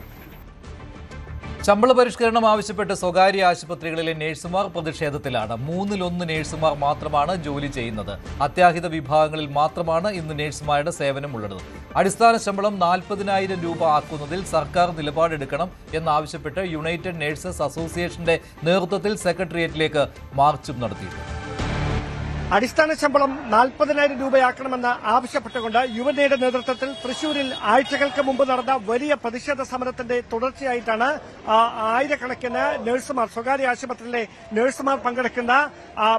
ശമ്പള പരിഷ്കരണം ആവശ്യപ്പെട്ട് സ്വകാര്യ ആശുപത്രികളിലെ നഴ്സുമാർ പ്രതിഷേധത്തിലാണ്. 3-1 നഴ്സുമാർ മാത്രമാണ് ജോലി ചെയ്യുന്നത്. അത്യാഹിത വിഭാഗങ്ങളിൽ മാത്രമാണ് ഇന്ന് നഴ്സുമാരുടെ സേവനമുള്ളത്. അടിസ്ഥാന ശമ്പളം 40,000 രൂപ ആക്കുന്നതിൽ സർക്കാർ നിലപാടെടുക്കണം എന്നാവശ്യപ്പെട്ട് യുണൈറ്റഡ് നഴ്സസ് അസോസിയേഷന്റെ നേതൃത്വത്തിൽ സെക്രട്ടേറിയറ്റിലേക്ക് മാർച്ചും നടത്തിയിട്ടുണ്ട്. അടിസ്ഥാന ശമ്പളം 40,000 രൂപയാക്കണമെന്ന് ആവശ്യപ്പെട്ടുകൊണ്ട് യുവനയുടെ നേതൃത്വത്തിൽ തൃശൂരിൽ ആഴ്ചകൾക്ക് മുമ്പ് നടന്ന വലിയ പ്രതിഷേധ സമരത്തിന്റെ തുടർച്ചയായിട്ടാണ് ആയിരക്കണക്കിന് നഴ്സുമാർ, സ്വകാര്യ ആശുപത്രിയിലെ നഴ്സുമാർ പങ്കെടുക്കുന്ന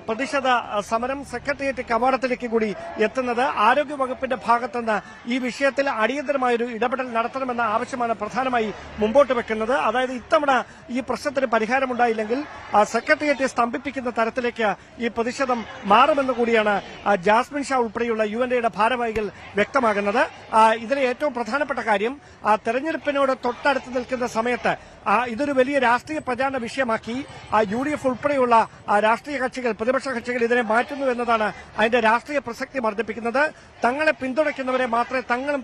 പ്രതിഷേധ സമരം സെക്രട്ടേറിയറ്റ് കവാടത്തിലേക്ക് കൂടി എത്തുന്നത്. ആരോഗ്യവകുപ്പിന്റെ ഭാഗത്തുനിന്ന് ഈ വിഷയത്തിൽ അടിയന്തരമായൊരു ഇടപെടൽ നടത്തണമെന്ന ആവശ്യമാണ് പ്രധാനമായി മുമ്പോട്ട് വെക്കുന്നത്. അതായത് ഇത്തവണ ഈ പ്രശ്നത്തിന് പരിഹാരമുണ്ടായില്ലെങ്കിൽ സെക്രട്ടേറിയറ്റ് സ്തംഭിപ്പിക്കുന്ന തരത്തിലേക്ക് ഈ പ്രതിഷേധം മാറുമെന്ന് കൂടിയാണ് ജാസ്മിൻ ഷാ ഉൾപ്പെടെയുള്ള യുഎൻഎയുടെ ഭാരവാഹികൾ വ്യക്തമാകുന്നത്. ഇതിലെ ഏറ്റവും പ്രധാനപ്പെട്ട കാര്യം തെരഞ്ഞെടുപ്പിനോട് തൊട്ടടുത്ത് നിൽക്കുന്ന സമയത്ത് ഇതൊരു വലിയ രാഷ്ട്രീയ പ്രചാരണ വിഷയമാക്കി UDF ഉൾപ്പെടെയുള്ള രാഷ്ട്രീയ കക്ഷികൾ, പ്രതിപക്ഷ കക്ഷികൾ ഇതിനെ മാറ്റുന്നു എന്നതാണ് അതിന്റെ രാഷ്ട്രീയ പ്രസക്തി വർദ്ധിപ്പിക്കുന്നത്. തങ്ങളെ പിന്തുണയ്ക്കുന്നവരെ മാത്രമേ തങ്ങളും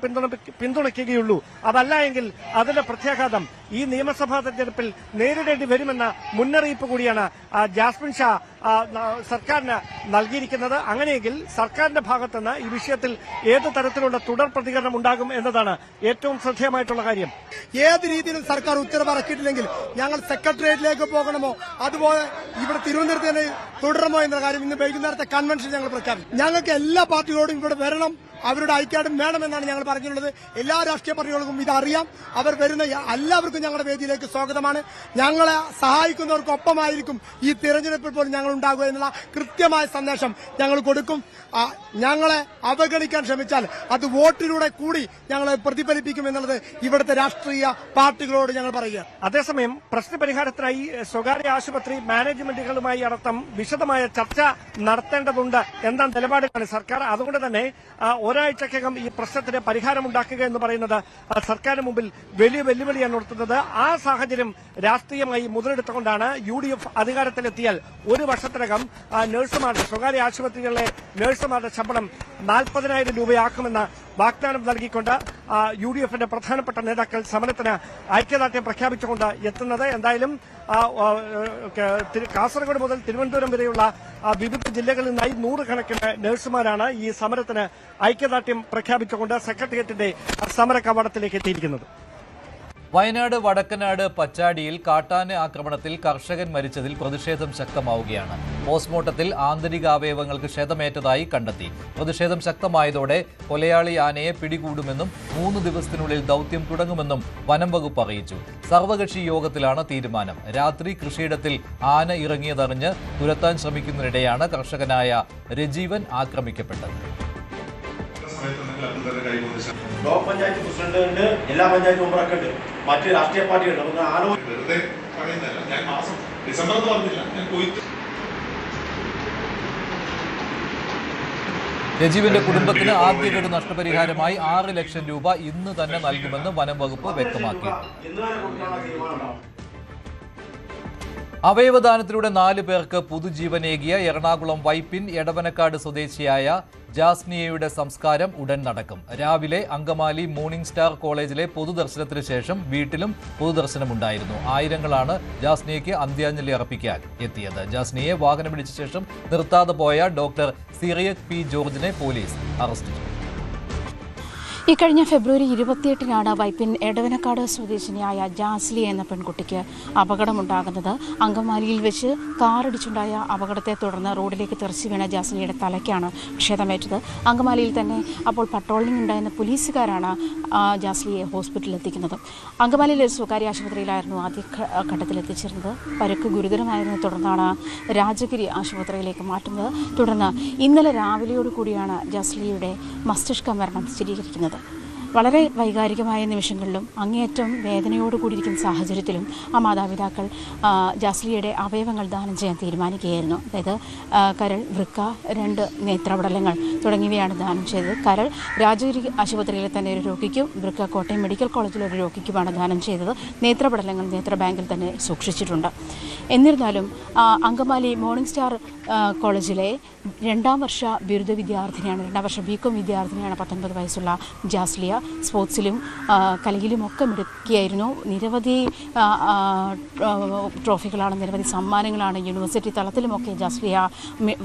പിന്തുണയ്ക്കുകയുള്ളൂ. അതല്ല എങ്കിൽ അതിന്റെ പ്രത്യാഘാതം ഈ നിയമസഭാ തെരഞ്ഞെടുപ്പിൽ നേരിടേണ്ടി വരുമെന്ന മുന്നറിയിപ്പ് കൂടിയാണ് ജാസ്മിൻ ഷാ സർക്കാരിന് നൽകിയിരിക്കുന്നത്. അങ്ങനെയെങ്കിൽ സർക്കാരിന്റെ ഭാഗത്തുനിന്ന് ഈ വിഷയത്തിൽ ഏത് തരത്തിലുള്ള തുടർ പ്രതികരണം ഉണ്ടാകും എന്നതാണ് ഏറ്റവും ശ്രദ്ധേയമായിട്ടുള്ള കാര്യം. ഏത് രീതിയിലും സർക്കാർ ഉത്തരവ് ഇറക്കിയിട്ടില്ലെങ്കിൽ ഞങ്ങൾ സെക്രട്ടേറിയറ്റിലേക്ക് പോകണമോ അതുപോലെ ഇവിടെ തിരുവനന്തപുരത്ത് തന്നെ തുടരണമോ എന്ന കാര്യം ഇന്ന് വൈകുന്നേരത്തെ കൺവെൻഷൻ ഞങ്ങൾ പ്രഖ്യാപിച്ചു. ഞങ്ങൾക്ക് എല്ലാ പാർട്ടികളോടും ഇവിടെ വരണം, അവരുടെ ഐക്യദാർഢ്യം വേണമെന്നാണ് ഞങ്ങൾ പറഞ്ഞിട്ടുള്ളത്. എല്ലാ രാഷ്ട്രീയ പാർട്ടികൾക്കും ഇതറിയാം. അവർ വരുന്ന എല്ലാവർക്കും ഞങ്ങളുടെ വേദിയിലേക്ക് സ്വാഗതമാണ്. ഞങ്ങളെ സഹായിക്കുന്നവർക്കൊപ്പമായിരിക്കും ഈ തിരഞ്ഞെടുപ്പിൽ പോലും ഞങ്ങൾ ഉണ്ടാകുക എന്നുള്ള കൃത്യമായ സന്ദേശം ഞങ്ങൾ കൊടുക്കും. ഞങ്ങളെ അവഗണിക്കാൻ ശ്രമിച്ചാൽ അത് വോട്ടിലൂടെ കൂടി ഞങ്ങളെ പ്രതിഫലിപ്പിക്കും എന്നുള്ളത് ഇവിടുത്തെ രാഷ്ട്രീയ പാർട്ടികളോട് ഞങ്ങൾ പറയുക. അതേസമയം പ്രശ്നപരിഹാരത്തിനായി സ്വകാര്യ ആശുപത്രി മാനേജ്മെന്റുകളുമായി അടക്കം വിശദമായ ചർച്ച നടത്തേണ്ടതുണ്ട് എന്ന നിലപാടിലാണ് സർക്കാർ. അതുകൊണ്ട് തന്നെ ഒരാഴ്ചക്കകം ഈ പ്രശ്നത്തിന് പരിഹാരമുണ്ടാക്കുക എന്ന് പറയുന്നത് സർക്കാരിന് മുമ്പിൽ വലിയ വെല്ലുവിളിയാണ് ഉയർത്തുന്നത്. ആ സാഹചര്യം രാഷ്ട്രീയമായി മുതലെടുത്തുകൊണ്ടാണ് UDF അധികാരത്തിലെത്തിയാൽ 1 വർഷത്തിനകം നഴ്സുമാരുടെ, സ്വകാര്യ ആശുപത്രികളിലെ നഴ്സുമാരുടെ ശമ്പളം 40,000 രൂപയാക്കുമെന്ന് വാഗ്ദാനം നൽകിക്കൊണ്ട് UDFന്റെ പ്രധാനപ്പെട്ട നേതാക്കൾ സമരത്തിന് ഐക്യദാർഢ്യം പ്രഖ്യാപിച്ചുകൊണ്ട് എത്തുന്നത്. എന്തായാലും കാസർഗോഡ് മുതൽ തിരുവനന്തപുരം വരെയുള്ള വിവിധ ജില്ലകളിൽ നിന്നായി 100 കണക്കിന് നഴ്സുമാരാണ് ഈ സമരത്തിന് ഐക്യദാർഢ്യം പ്രഖ്യാപിച്ചുകൊണ്ട് സെക്രട്ടേറിയറ്റിന്റെ സമര കവാടത്തിലേക്ക് എത്തിയിരിക്കുന്നത്. വയനാട് വടക്കനാട് പച്ചാടിയിൽ കാട്ടാന ആക്രമണത്തിൽ കർഷകൻ മരിച്ചതിൽ പ്രതിഷേധം ശക്തമാവുകയാണ്. പോസ്റ്റ്മോർട്ടത്തിൽ ആന്തരികാവയവങ്ങൾക്ക് ക്ഷതമേറ്റതായി കണ്ടെത്തി. പ്രതിഷേധം ശക്തമായതോടെ കൊലയാളി ആനയെ പിടികൂടുമെന്നും 3 ദിവസത്തിനുള്ളിൽ ദൗത്യം തുടങ്ങുമെന്നും വനം വകുപ്പ് അറിയിച്ചു. സർവകക്ഷി യോഗത്തിലാണ് തീരുമാനം. രാത്രി കൃഷിയിടത്തിൽ ആന ഇറങ്ങിയതറിഞ്ഞ് തുരത്താൻ ശ്രമിക്കുന്നതിനിടെയാണ് കർഷകനായ രജീവൻ ആക്രമിക്കപ്പെട്ടത്. ബ്ലോക്ക് പഞ്ചായത്ത് പ്രസിഡന്റ് ഉണ്ട്, എല്ലാ പഞ്ചായത്ത് മെമ്പറൊക്കെ ഉണ്ട്, മറ്റ് രാഷ്ട്രീയ പാർട്ടികളുണ്ട്. രജീവിന്റെ കുടുംബത്തിന് ആദ്യഘട്ട നഷ്ടപരിഹാരമായി 6 ലക്ഷം രൂപ ഇന്ന് തന്നെ നൽകുമെന്ന് വനം വകുപ്പ് വ്യക്തമാക്കി. അവയവദാനത്തിലൂടെ 4 പേർക്ക് പുതുജീവനേകിയ എറണാകുളം വൈപ്പിൻ എടവനക്കാട് സ്വദേശിയായ ജാസ്നിയയുടെ സംസ്കാരം ഉടൻ നടക്കും. രാവിലെ അങ്കമാലി മോർണിംഗ് സ്റ്റാർ കോളേജിലെ പൊതുദർശനത്തിന് ശേഷം വീട്ടിലും പൊതുദർശനമുണ്ടായിരുന്നു. ആയിരങ്ങളാണ് ജാസ്നിയയ്ക്ക് അന്ത്യാഞ്ജലി അർപ്പിക്കാൻ എത്തിയത്. ജാസ്നിയെ വാഹനമിടിച്ച ശേഷം നിർത്താതെ പോയ ഡോക്ടർ സിറിയക് പി ജോർജിനെ പോലീസ് അറസ്റ്റ് ചെയ്തു. ഇക്കഴിഞ്ഞ ഫെബ്രുവരി 28-നാണ് വൈപ്പിൻ എടവനക്കാട് സ്വദേശിനിയായ ജാസ്ലി എന്ന പെൺകുട്ടിക്ക് അപകടമുണ്ടാകുന്നത്. അങ്കമാലിയിൽ വെച്ച് കാറിടിച്ചുണ്ടായ അപകടത്തെ തുടർന്ന് റോഡിലേക്ക് തെറിച്ചു വീണ ജാസ്ലിയുടെ തലയ്ക്കാണ് ക്ഷതമേറ്റത്. അങ്കമാലിയിൽ തന്നെ അപ്പോൾ പട്രോളിംഗ് ഉണ്ടായിരുന്ന പോലീസുകാരാണ് ജാസ്ലിയെ ഹോസ്പിറ്റലിൽ എത്തിക്കുന്നത്. അങ്കമാലിയിലെ സ്വകാര്യ ആശുപത്രിയിലായിരുന്നു ആദ്യ ഘട്ടത്തിലെത്തിച്ചിരുന്നത്. പരുക്ക് ഗുരുതരമായതിനെ തുടർന്നാണ് രാജഗിരി ആശുപത്രിയിലേക്ക് മാറ്റുന്നത്. തുടർന്ന് ഇന്നലെ രാവിലെയോടുകൂടിയാണ് ജാസ്ലിയുടെ മസ്തിഷ്ക മരണം സ്ഥിരീകരിക്കുന്നത്. വളരെ വൈകാരികമായ നിമിഷങ്ങളിലും അങ്ങേയറ്റം വേദനയോടുകൂടിയിരിക്കുന്ന സാഹചര്യത്തിലും ആ മാതാപിതാക്കൾ ജാസ്ലിയുടെ അവയവങ്ങൾ ദാനം ചെയ്യാൻ തീരുമാനിക്കുകയായിരുന്നു. അതായത് കരൾ, വൃക്ക, 2 നേത്രപടലങ്ങൾ തുടങ്ങിയവയാണ് ദാനം ചെയ്തത്. കരൾ രാജഗിരി ആശുപത്രിയിലെ തന്നെ ഒരു രോഗിക്കും, വൃക്ക കോട്ടയം മെഡിക്കൽ കോളേജിലെ ഒരു രോഗിക്കുമാണ് ദാനം ചെയ്തത്. നേത്രപടലങ്ങൾ നേത്രബാങ്കിൽ തന്നെ സൂക്ഷിച്ചിട്ടുണ്ട്. എന്നിരുന്നാലും അങ്കമാലി മോർണിംഗ് സ്റ്റാർ കോളേജിലെ 2ാം വർഷ ബിരുദ വിദ്യാർത്ഥിനിയാണ്, 2ാം വർഷ ബികോം വിദ്യാർത്ഥിനിയാണ് 19 വയസ്സുള്ള ജാസ്ലിയ. സ്പോർട്സിലും കലയിലുമൊക്കെ മിടുക്കിയായിരുന്നു. നിരവധി ട്രോഫികളാണ്, നിരവധി സമ്മാനങ്ങളാണ് യൂണിവേഴ്സിറ്റി തലത്തിലുമൊക്കെ ജാസ്ലിയ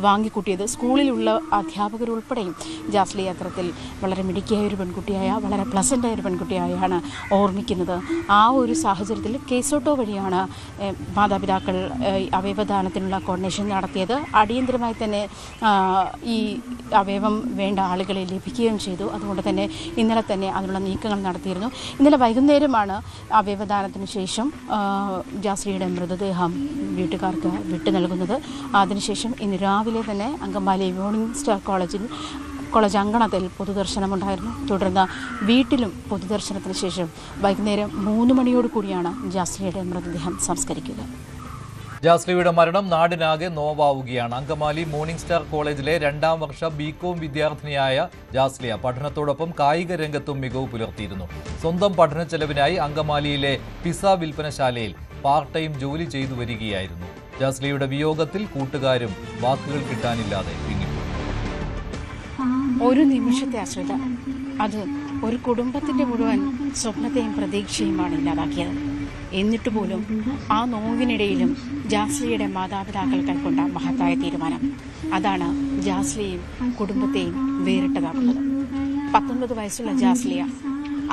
വാങ്ങിക്കൂട്ടിയത്. സ്കൂളിലുള്ള അധ്യാപകരുൾപ്പെടെയും ജാസ്ലിയ അത്തരത്തിൽ വളരെ മിടുക്കിയായ ഒരു പെൺകുട്ടിയായ, വളരെ പ്ലസൻ്റായ ഒരു പെൺകുട്ടിയായാണ് ഓർമ്മിക്കുന്നത്. ആ ഒരു സാഹചര്യത്തിൽ കേസോട്ടോ വഴിയാണ് മാതാപിതാക്കൾ അവയവദാനത്തിനുള്ള കോർഡിനേഷൻ നടത്തിയത്. അടിയന്തരമായി തന്നെ ഈ അവയവം വേണ്ട ആളുകളെ ലഭിക്കുകയും ചെയ്തു. അതുകൊണ്ട് തന്നെ ഇന്നലെ തന്നെ അതിനുള്ള നീക്കങ്ങൾ നടത്തിയിരുന്നു. ഇന്നലെ വൈകുന്നേരമാണ് അവയവദാനത്തിന് ശേഷം ജാസ്ലിയുടെ മൃതദേഹം വീട്ടുകാർക്ക് വിട്ടു നൽകുന്നത്. അതിനുശേഷം ഇന്ന് രാവിലെ തന്നെ അങ്കമാലി മോർണിംഗ് സ്റ്റാർ കോളേജ് അങ്കണത്തിൽ പൊതുദർശനമുണ്ടായിരുന്നു. തുടർന്ന് വീട്ടിലും പൊതുദർശനത്തിന് ശേഷം വൈകുന്നേരം 3 മണിയോട് കൂടിയാണ് ജാസ്ലിയുടെ മൃതദേഹം സംസ്കരിക്കുക. ജാസ്ലിയുടെ മരണം നാടിനാകെ നോവാവുകയാണ്. അങ്കമാലി മോർണിംഗ് സ്റ്റാർ കോളേജിലെ 2ാം വർഷ ബികോം വിദ്യാർത്ഥിനിയായ ജാസ്ലിയ പഠനത്തോടൊപ്പം കായിക രംഗത്തും മികവ് പുലർത്തിയിരുന്നു. സ്വന്തം പഠന ചെലവിനായി അങ്കമാലിയിലെ പിസ വിൽപ്പനശാലയിൽ പാർട്ട് ടൈം ജോലി ചെയ്തു വരികയായിരുന്നു. ജാസ്ലിയുടെ വിയോഗത്തിൽ കൂട്ടുകാരും വാക്കുകൾ കിട്ടാനില്ലാതെ വിങ്ങിപ്പോയി. ഒരു നിമിഷത്തെ അശ്രദ്ധ അത് ഒരു കുടുംബത്തിന്റെ മുഴുവൻ സ്വപ്നത്തെയും പ്രതീക്ഷയുമാണ് ഇല്ലാതാക്കിയത്. എന്നിട്ട് പോലും ആ നോവിനിടയിലും ജാസ്ലിയുടെ മാതാപിതാക്കൾ കൈക്കൊണ്ട മഹത്തായ തീരുമാനം അതാണ് ജാസ്ലിയെയും കുടുംബത്തെയും വേറിട്ടതാക്കുന്നത്. 19 വയസ്സുള്ള ജാസ്ലിയ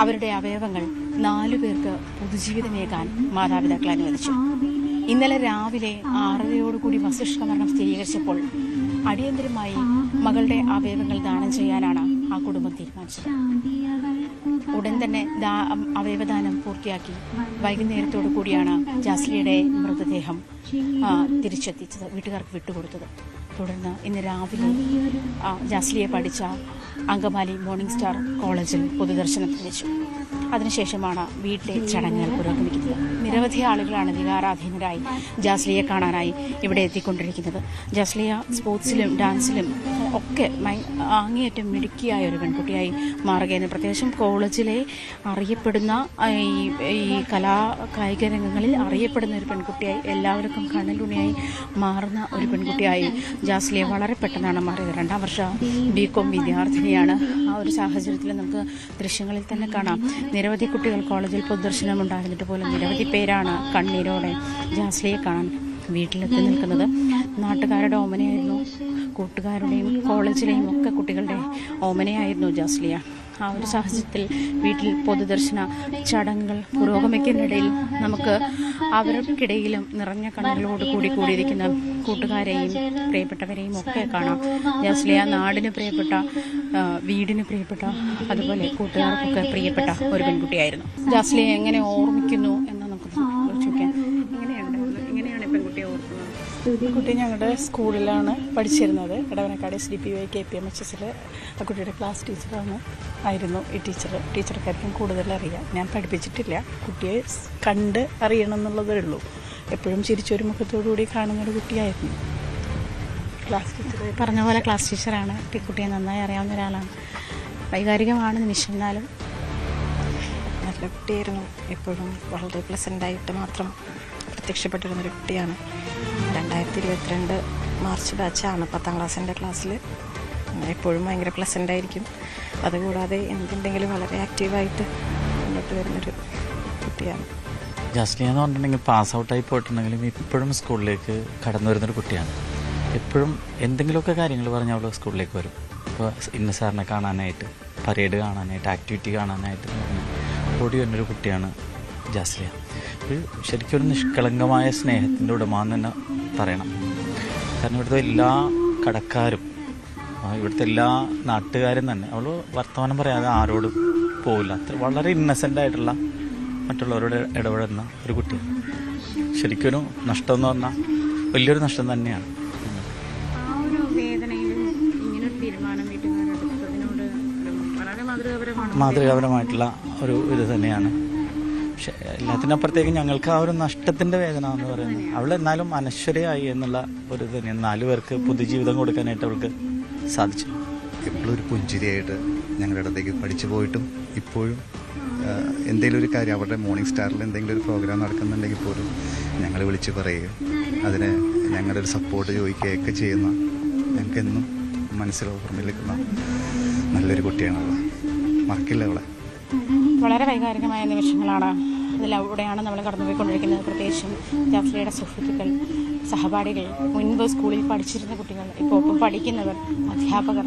അവരുടെ അവയവങ്ങൾ 4 പേർക്ക് പുതുജീവിതമേകാൻ മാതാപിതാക്കൾ അനുവദിച്ചു. ഇന്നലെ രാവിലെ 6:30 മസ്തിഷ്ക മരണം സ്ഥിരീകരിച്ചപ്പോൾ അടിയന്തരമായി മകളുടെ അവയവങ്ങൾ ദാനം ചെയ്യാനാണ് ആ കുടുംബം തീരുമാനിച്ചത്. ഉടൻ തന്നെ അവയവദാനം പൂർത്തിയാക്കി വൈകുന്നേരത്തോടു കൂടിയാണ് ജാസ്ലിയുടെ മൃതദേഹം തിരിച്ചെത്തിച്ചത്, വീട്ടുകാർക്ക് വിട്ടുകൊടുത്തത്. തുടർന്ന് ഇന്ന് രാവിലെ ജാസ്ലിയെ പഠിച്ച അങ്കമാലി മോർണിംഗ് സ്റ്റാർ കോളേജിൽ പൊതുദർശനത്തിന് വെച്ചു. അതിനുശേഷമാണ് വീട്ടിലെ ചടങ്ങുകൾ പുരോഗമിക്കുന്നത്. നിരവധി ആളുകളാണ് വികാരാധീനരായി ജാസ്ലിയെ കാണാനായി ഇവിടെ എത്തിക്കൊണ്ടിരിക്കുന്നത്. ജാസ്ലിയ സ്പോർട്സിലും ഡാൻസിലും ഒക്കെ അങ്ങേയറ്റം മിടുക്കിയായ ഒരു പെൺകുട്ടിയായി മാറുകയാണ്. പ്രത്യേകിച്ചും കോളേജിലെ അറിയപ്പെടുന്ന ഈ കായിക രംഗങ്ങളിൽ അറിയപ്പെടുന്ന ഒരു പെൺകുട്ടിയായി, എല്ലാവർക്കും കണ്ണലുണിയായി മാറുന്ന ഒരു പെൺകുട്ടിയായി ജാസ്ലിയ വളരെ പെട്ടെന്നാണ് മാറിയത്. 2ാം വർഷ ബികോം വിദ്യാർത്ഥിനിയാണ്. ആ ഒരു സാഹചര്യത്തിൽ നമുക്ക് ദൃശ്യങ്ങളിൽ തന്നെ കാണാം, നിരവധി കുട്ടികൾ കോളേജിൽ പൊതുദർശനം ഉണ്ടായിരുന്നിട്ട് പോലും നിരവധി പേരാണ് കണ്ണീരോടെ ജാസ്ലിയെ കാണാൻ വീട്ടിലെത്തി നിൽക്കുന്നത്. നാട്ടുകാരുടെ ഓമനയായിരുന്നു, കൂട്ടുകാരുടെയും കോളേജിലെയും ഒക്കെ കുട്ടികളുടെ ഓമനയായിരുന്നു ജാസ്ലിയ. ആ ഒരു സാഹചര്യത്തിൽ വീട്ടിൽ പൊതുദർശന ചടങ്ങുകൾ പുരോഗമിക്കുന്നതിനിടയിൽ നമുക്ക് അവർക്കിടയിലും നിറഞ്ഞ കണ്ണുകളോട് കൂടിയിരിക്കുന്ന കൂട്ടുകാരെയും പ്രിയപ്പെട്ടവരെയും ഒക്കെ കാണാം. ജാസ്ലിയ നാടിന് പ്രിയപ്പെട്ട, വീടിന് പ്രിയപ്പെട്ട, അതുപോലെ കൂട്ടുകാർക്കൊക്കെ പ്രിയപ്പെട്ട ഒരു പെൺകുട്ടിയായിരുന്നു. ജാസ്ലിയെ എങ്ങനെ ഓർമ്മിക്കുന്നു എന്ന് നമുക്ക് ചോദിക്കാം. എങ്ങനെയാണ് പെൺകുട്ടിയെ ഓർക്കുന്നത്? കുട്ടി ഞങ്ങളുടെ സ്കൂളിലാണ് പഠിച്ചിരുന്നത്. എടവനക്കാട് SDPY KPMHS ആ കുട്ടിയുടെ ക്ലാസ് ആയിരുന്നു ഈ ടീച്ചർക്കാർക്കും കൂടുതൽ അറിയാം. ഞാൻ പഠിപ്പിച്ചിട്ടില്ല, കുട്ടിയെ കണ്ട് അറിയണം എന്നുള്ളതേ ഉള്ളൂ. എപ്പോഴും ചിരിച്ചൊരു മുഖത്തോടുകൂടി കാണുന്നൊരു കുട്ടിയായിരുന്നു. ക്ലാസ് ടീച്ചർ പറഞ്ഞ പോലെ ക്ലാസ് ടീച്ചറാണ്. കുട്ടിയെ നന്നായി അറിയാവുന്ന ഒരാളാണ്. വൈകാരികമാണ് നിമിഷം, എന്നാലും നല്ല കുട്ടിയായിരുന്നു. എപ്പോഴും വളരെ പ്ലസൻ്റായിട്ട് മാത്രം പ്രത്യക്ഷപ്പെട്ടിരുന്നൊരു കുട്ടിയാണ്. 2022 മാർച്ച് ബാച്ചാണ് 10ാം ക്ലാസ്സിൻ്റെ ക്ലാസ്സിൽ. എപ്പോഴും ഭയങ്കര പ്ലസൻ്റായിരിക്കും. അതുകൂടാതെ എന്തുണ്ടെങ്കിലും വളരെ ആക്റ്റീവായിട്ട് മുന്നോട്ട് വരുന്നൊരു കുട്ടിയാണ്. ജാസ്ലിയ എന്ന് പറഞ്ഞിട്ടുണ്ടെങ്കിൽ പാസ് ഔട്ടായി പോയിട്ടുണ്ടെങ്കിലും ഇപ്പോഴും സ്കൂളിലേക്ക് കടന്നു വരുന്നൊരു കുട്ടിയാണ്. എപ്പോഴും എന്തെങ്കിലുമൊക്കെ കാര്യങ്ങൾ പറഞ്ഞ് അവൾ സ്കൂളിലേക്ക് വരും. ഇപ്പോൾ ഇന്ന സാറിനെ കാണാനായിട്ട്, പരേഡ് കാണാനായിട്ട്, ആക്ടിവിറ്റി കാണാനായിട്ട് ഓടി വരുന്നൊരു കുട്ടിയാണ് ജാസ്ലിയ. ശരിക്കും ഒരു നിഷ്കളങ്കമായ സ്നേഹത്തിൻ്റെ ഉടമയെന്ന് തന്നെ പറയണം. കാരണം ഇവിടുത്തെ എല്ലാ കടക്കാരും, ഇവിടുത്തെ എല്ലാ നാട്ടുകാരും തന്നെ അവൾ വർത്തമാനം പറയാതെ ആരോടും പോവില്ല. അത്ര വളരെ ഇന്നസെൻ്റായിട്ടുള്ള മറ്റുള്ളവരോട് ഇടപെടുന്ന ഒരു കുട്ടിയാണ്. ശരിക്കൊരു നഷ്ടം എന്ന് പറഞ്ഞാൽ വലിയൊരു നഷ്ടം തന്നെയാണ്. മാതൃകാപരമായിട്ടുള്ള ഒരു ഇത് തന്നെയാണ്. പക്ഷെ എല്ലാത്തിനപ്പുറത്തേക്ക് ഞങ്ങൾക്ക് ആ ഒരു നഷ്ടത്തിൻ്റെ വേദന എന്ന് പറയുന്നത്, അവൾ എന്നാലും അനശ്വരയായി എന്നുള്ള ഒരു ഇത് തന്നെയാണ്. 4 പേർക്ക് പുതുജീവിതം കൊടുക്കാനായിട്ട് അവൾക്ക് സാധിച്ചു. എപ്പോഴും ഒരു പുഞ്ചിരിയായിട്ട് ഞങ്ങളുടെ അടുത്തേക്ക് പഠിച്ചു പോയിട്ടും ഇപ്പോഴും എന്തെങ്കിലും ഒരു കാര്യം, അവരുടെ മോർണിംഗ് സ്റ്റാറിൽ എന്തെങ്കിലും ഒരു പ്രോഗ്രാം നടക്കുന്നുണ്ടെങ്കിൽ പോലും ഞങ്ങൾ വിളിച്ച് പറയുകയും അതിന് ഞങ്ങളുടെ ഒരു സപ്പോർട്ട് ചോദിക്കുകയൊക്കെ ചെയ്യുന്ന, ഞങ്ങൾക്കെന്നും മനസ്സിൽ ഓർമ്മ നിൽക്കുന്ന നല്ലൊരു കുട്ടിയാണവൾ. മറക്കില്ല അവളെ. വളരെ വൈകാരികമായ നിമിഷങ്ങളാണ് അതിലൂടെയാണ് നമ്മൾ കടന്നുപോയിക്കൊണ്ടിരിക്കുന്നത്. പ്രത്യേകിച്ചും ജാസ്ലിയുടെ സുഹൃത്തുക്കൾ, സഹപാഠികൾ, മുൻപ് സ്കൂളിൽ പഠിച്ചിരുന്ന കുട്ടികൾ, ഇപ്പോൾ ഒപ്പം പഠിക്കുന്നവർ, അധ്യാപകർ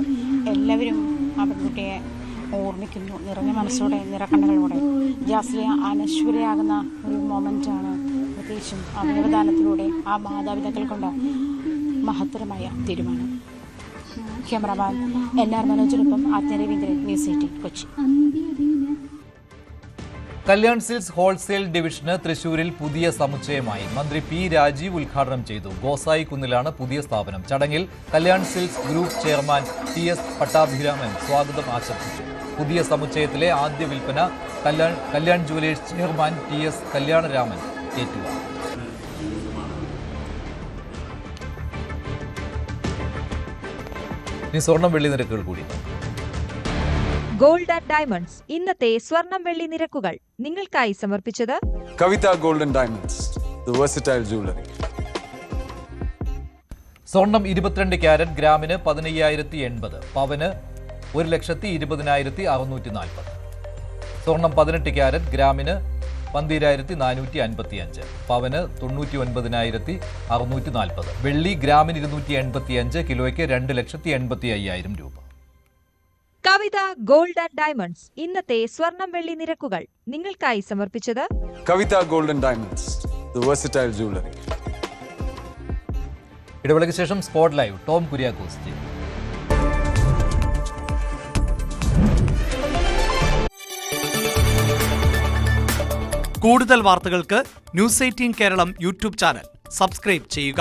എല്ലാവരും ആ പെൺകുട്ടിയെ ഓർമ്മിക്കുന്നു നിറഞ്ഞ മനസ്സോടെ, നിറക്കണ്ണുകളോടെ. ജാസ്ലിയ അനശ്വരയാകുന്ന ഒരു മൊമെൻ്റാണ്. പ്രത്യേകിച്ചും അവയവദാനത്തിലൂടെ ആ മാതാപിതാക്കൾ കൊണ്ട് മഹത്തരമായ തീരുമാനം. ക്യാമറമാൻ NR മനോജിനൊപ്പം Athmaraveendran, news 18 Kochi. Kalyan silks wholesale ഡിവിഷന് തൃശൂരിൽ പുതിയ സമുച്ചയമായി. മന്ത്രി P. രാജീവ് ഉദ്ഘാടനം ചെയ്തു. ഗോസായി കുന്നിലാണ് പുതിയ സ്ഥാപനം. ചടങ്ങിൽ Kalyan silks group chairman TS Pattabhiraman സ്വാഗതം ആശംസിച്ചു. പുതിയ സമുച്ചയത്തിലെ ആദ്യ വിൽപ്പന Kalyan jewellers chairman TS Kalyanaraman ഏറ്റുവാങ്ങി. ഇനി സ്വർണം വെള്ളി നിരക്കുകൾ കൂടി. ഗോൾഡ് ആൻഡ് ഡയമണ്ട്സ് ഇന്നത്തെ സ്വർണം വെള്ളി നിരക്കുകൾ നിങ്ങൾക്കായി സമർപ്പിച്ചത് Kavitha gold and diamonds, the versatile jewellery. സ്വർണം 22 ക്യാരറ്റ് ഗ്രാമിന് 15,080, പവന് 1,20,640. സ്വർണം 18 ക്യാരറ്റ് ഗ്രാമിന് 12,455, പവന് 99,640. വെള്ളി ഗ്രാമിന് 285, കിലോയ്ക്ക് 2,85,000 രൂപ. കവിത ഗോൾഡ് ആൻഡ് ഡയമണ്ട്സ് ഇന്നത്തെ സ്വർണം വെള്ളി നിരക്കുകൾ നിങ്ങൾക്കായി സമർപ്പിച്ചത് Kavitha gold and diamonds, the versatile jewellery. ഇടവേളയ്ക്ക് ശേഷം സ്പോട്ട് ലൈവ് ടോം കുര്യാക്കോസ് ചെയ്യും. കൂടുതൽ വാർത്തകൾക്ക് news 18 Keralam YouTube channel subscribe ചെയ്യുക.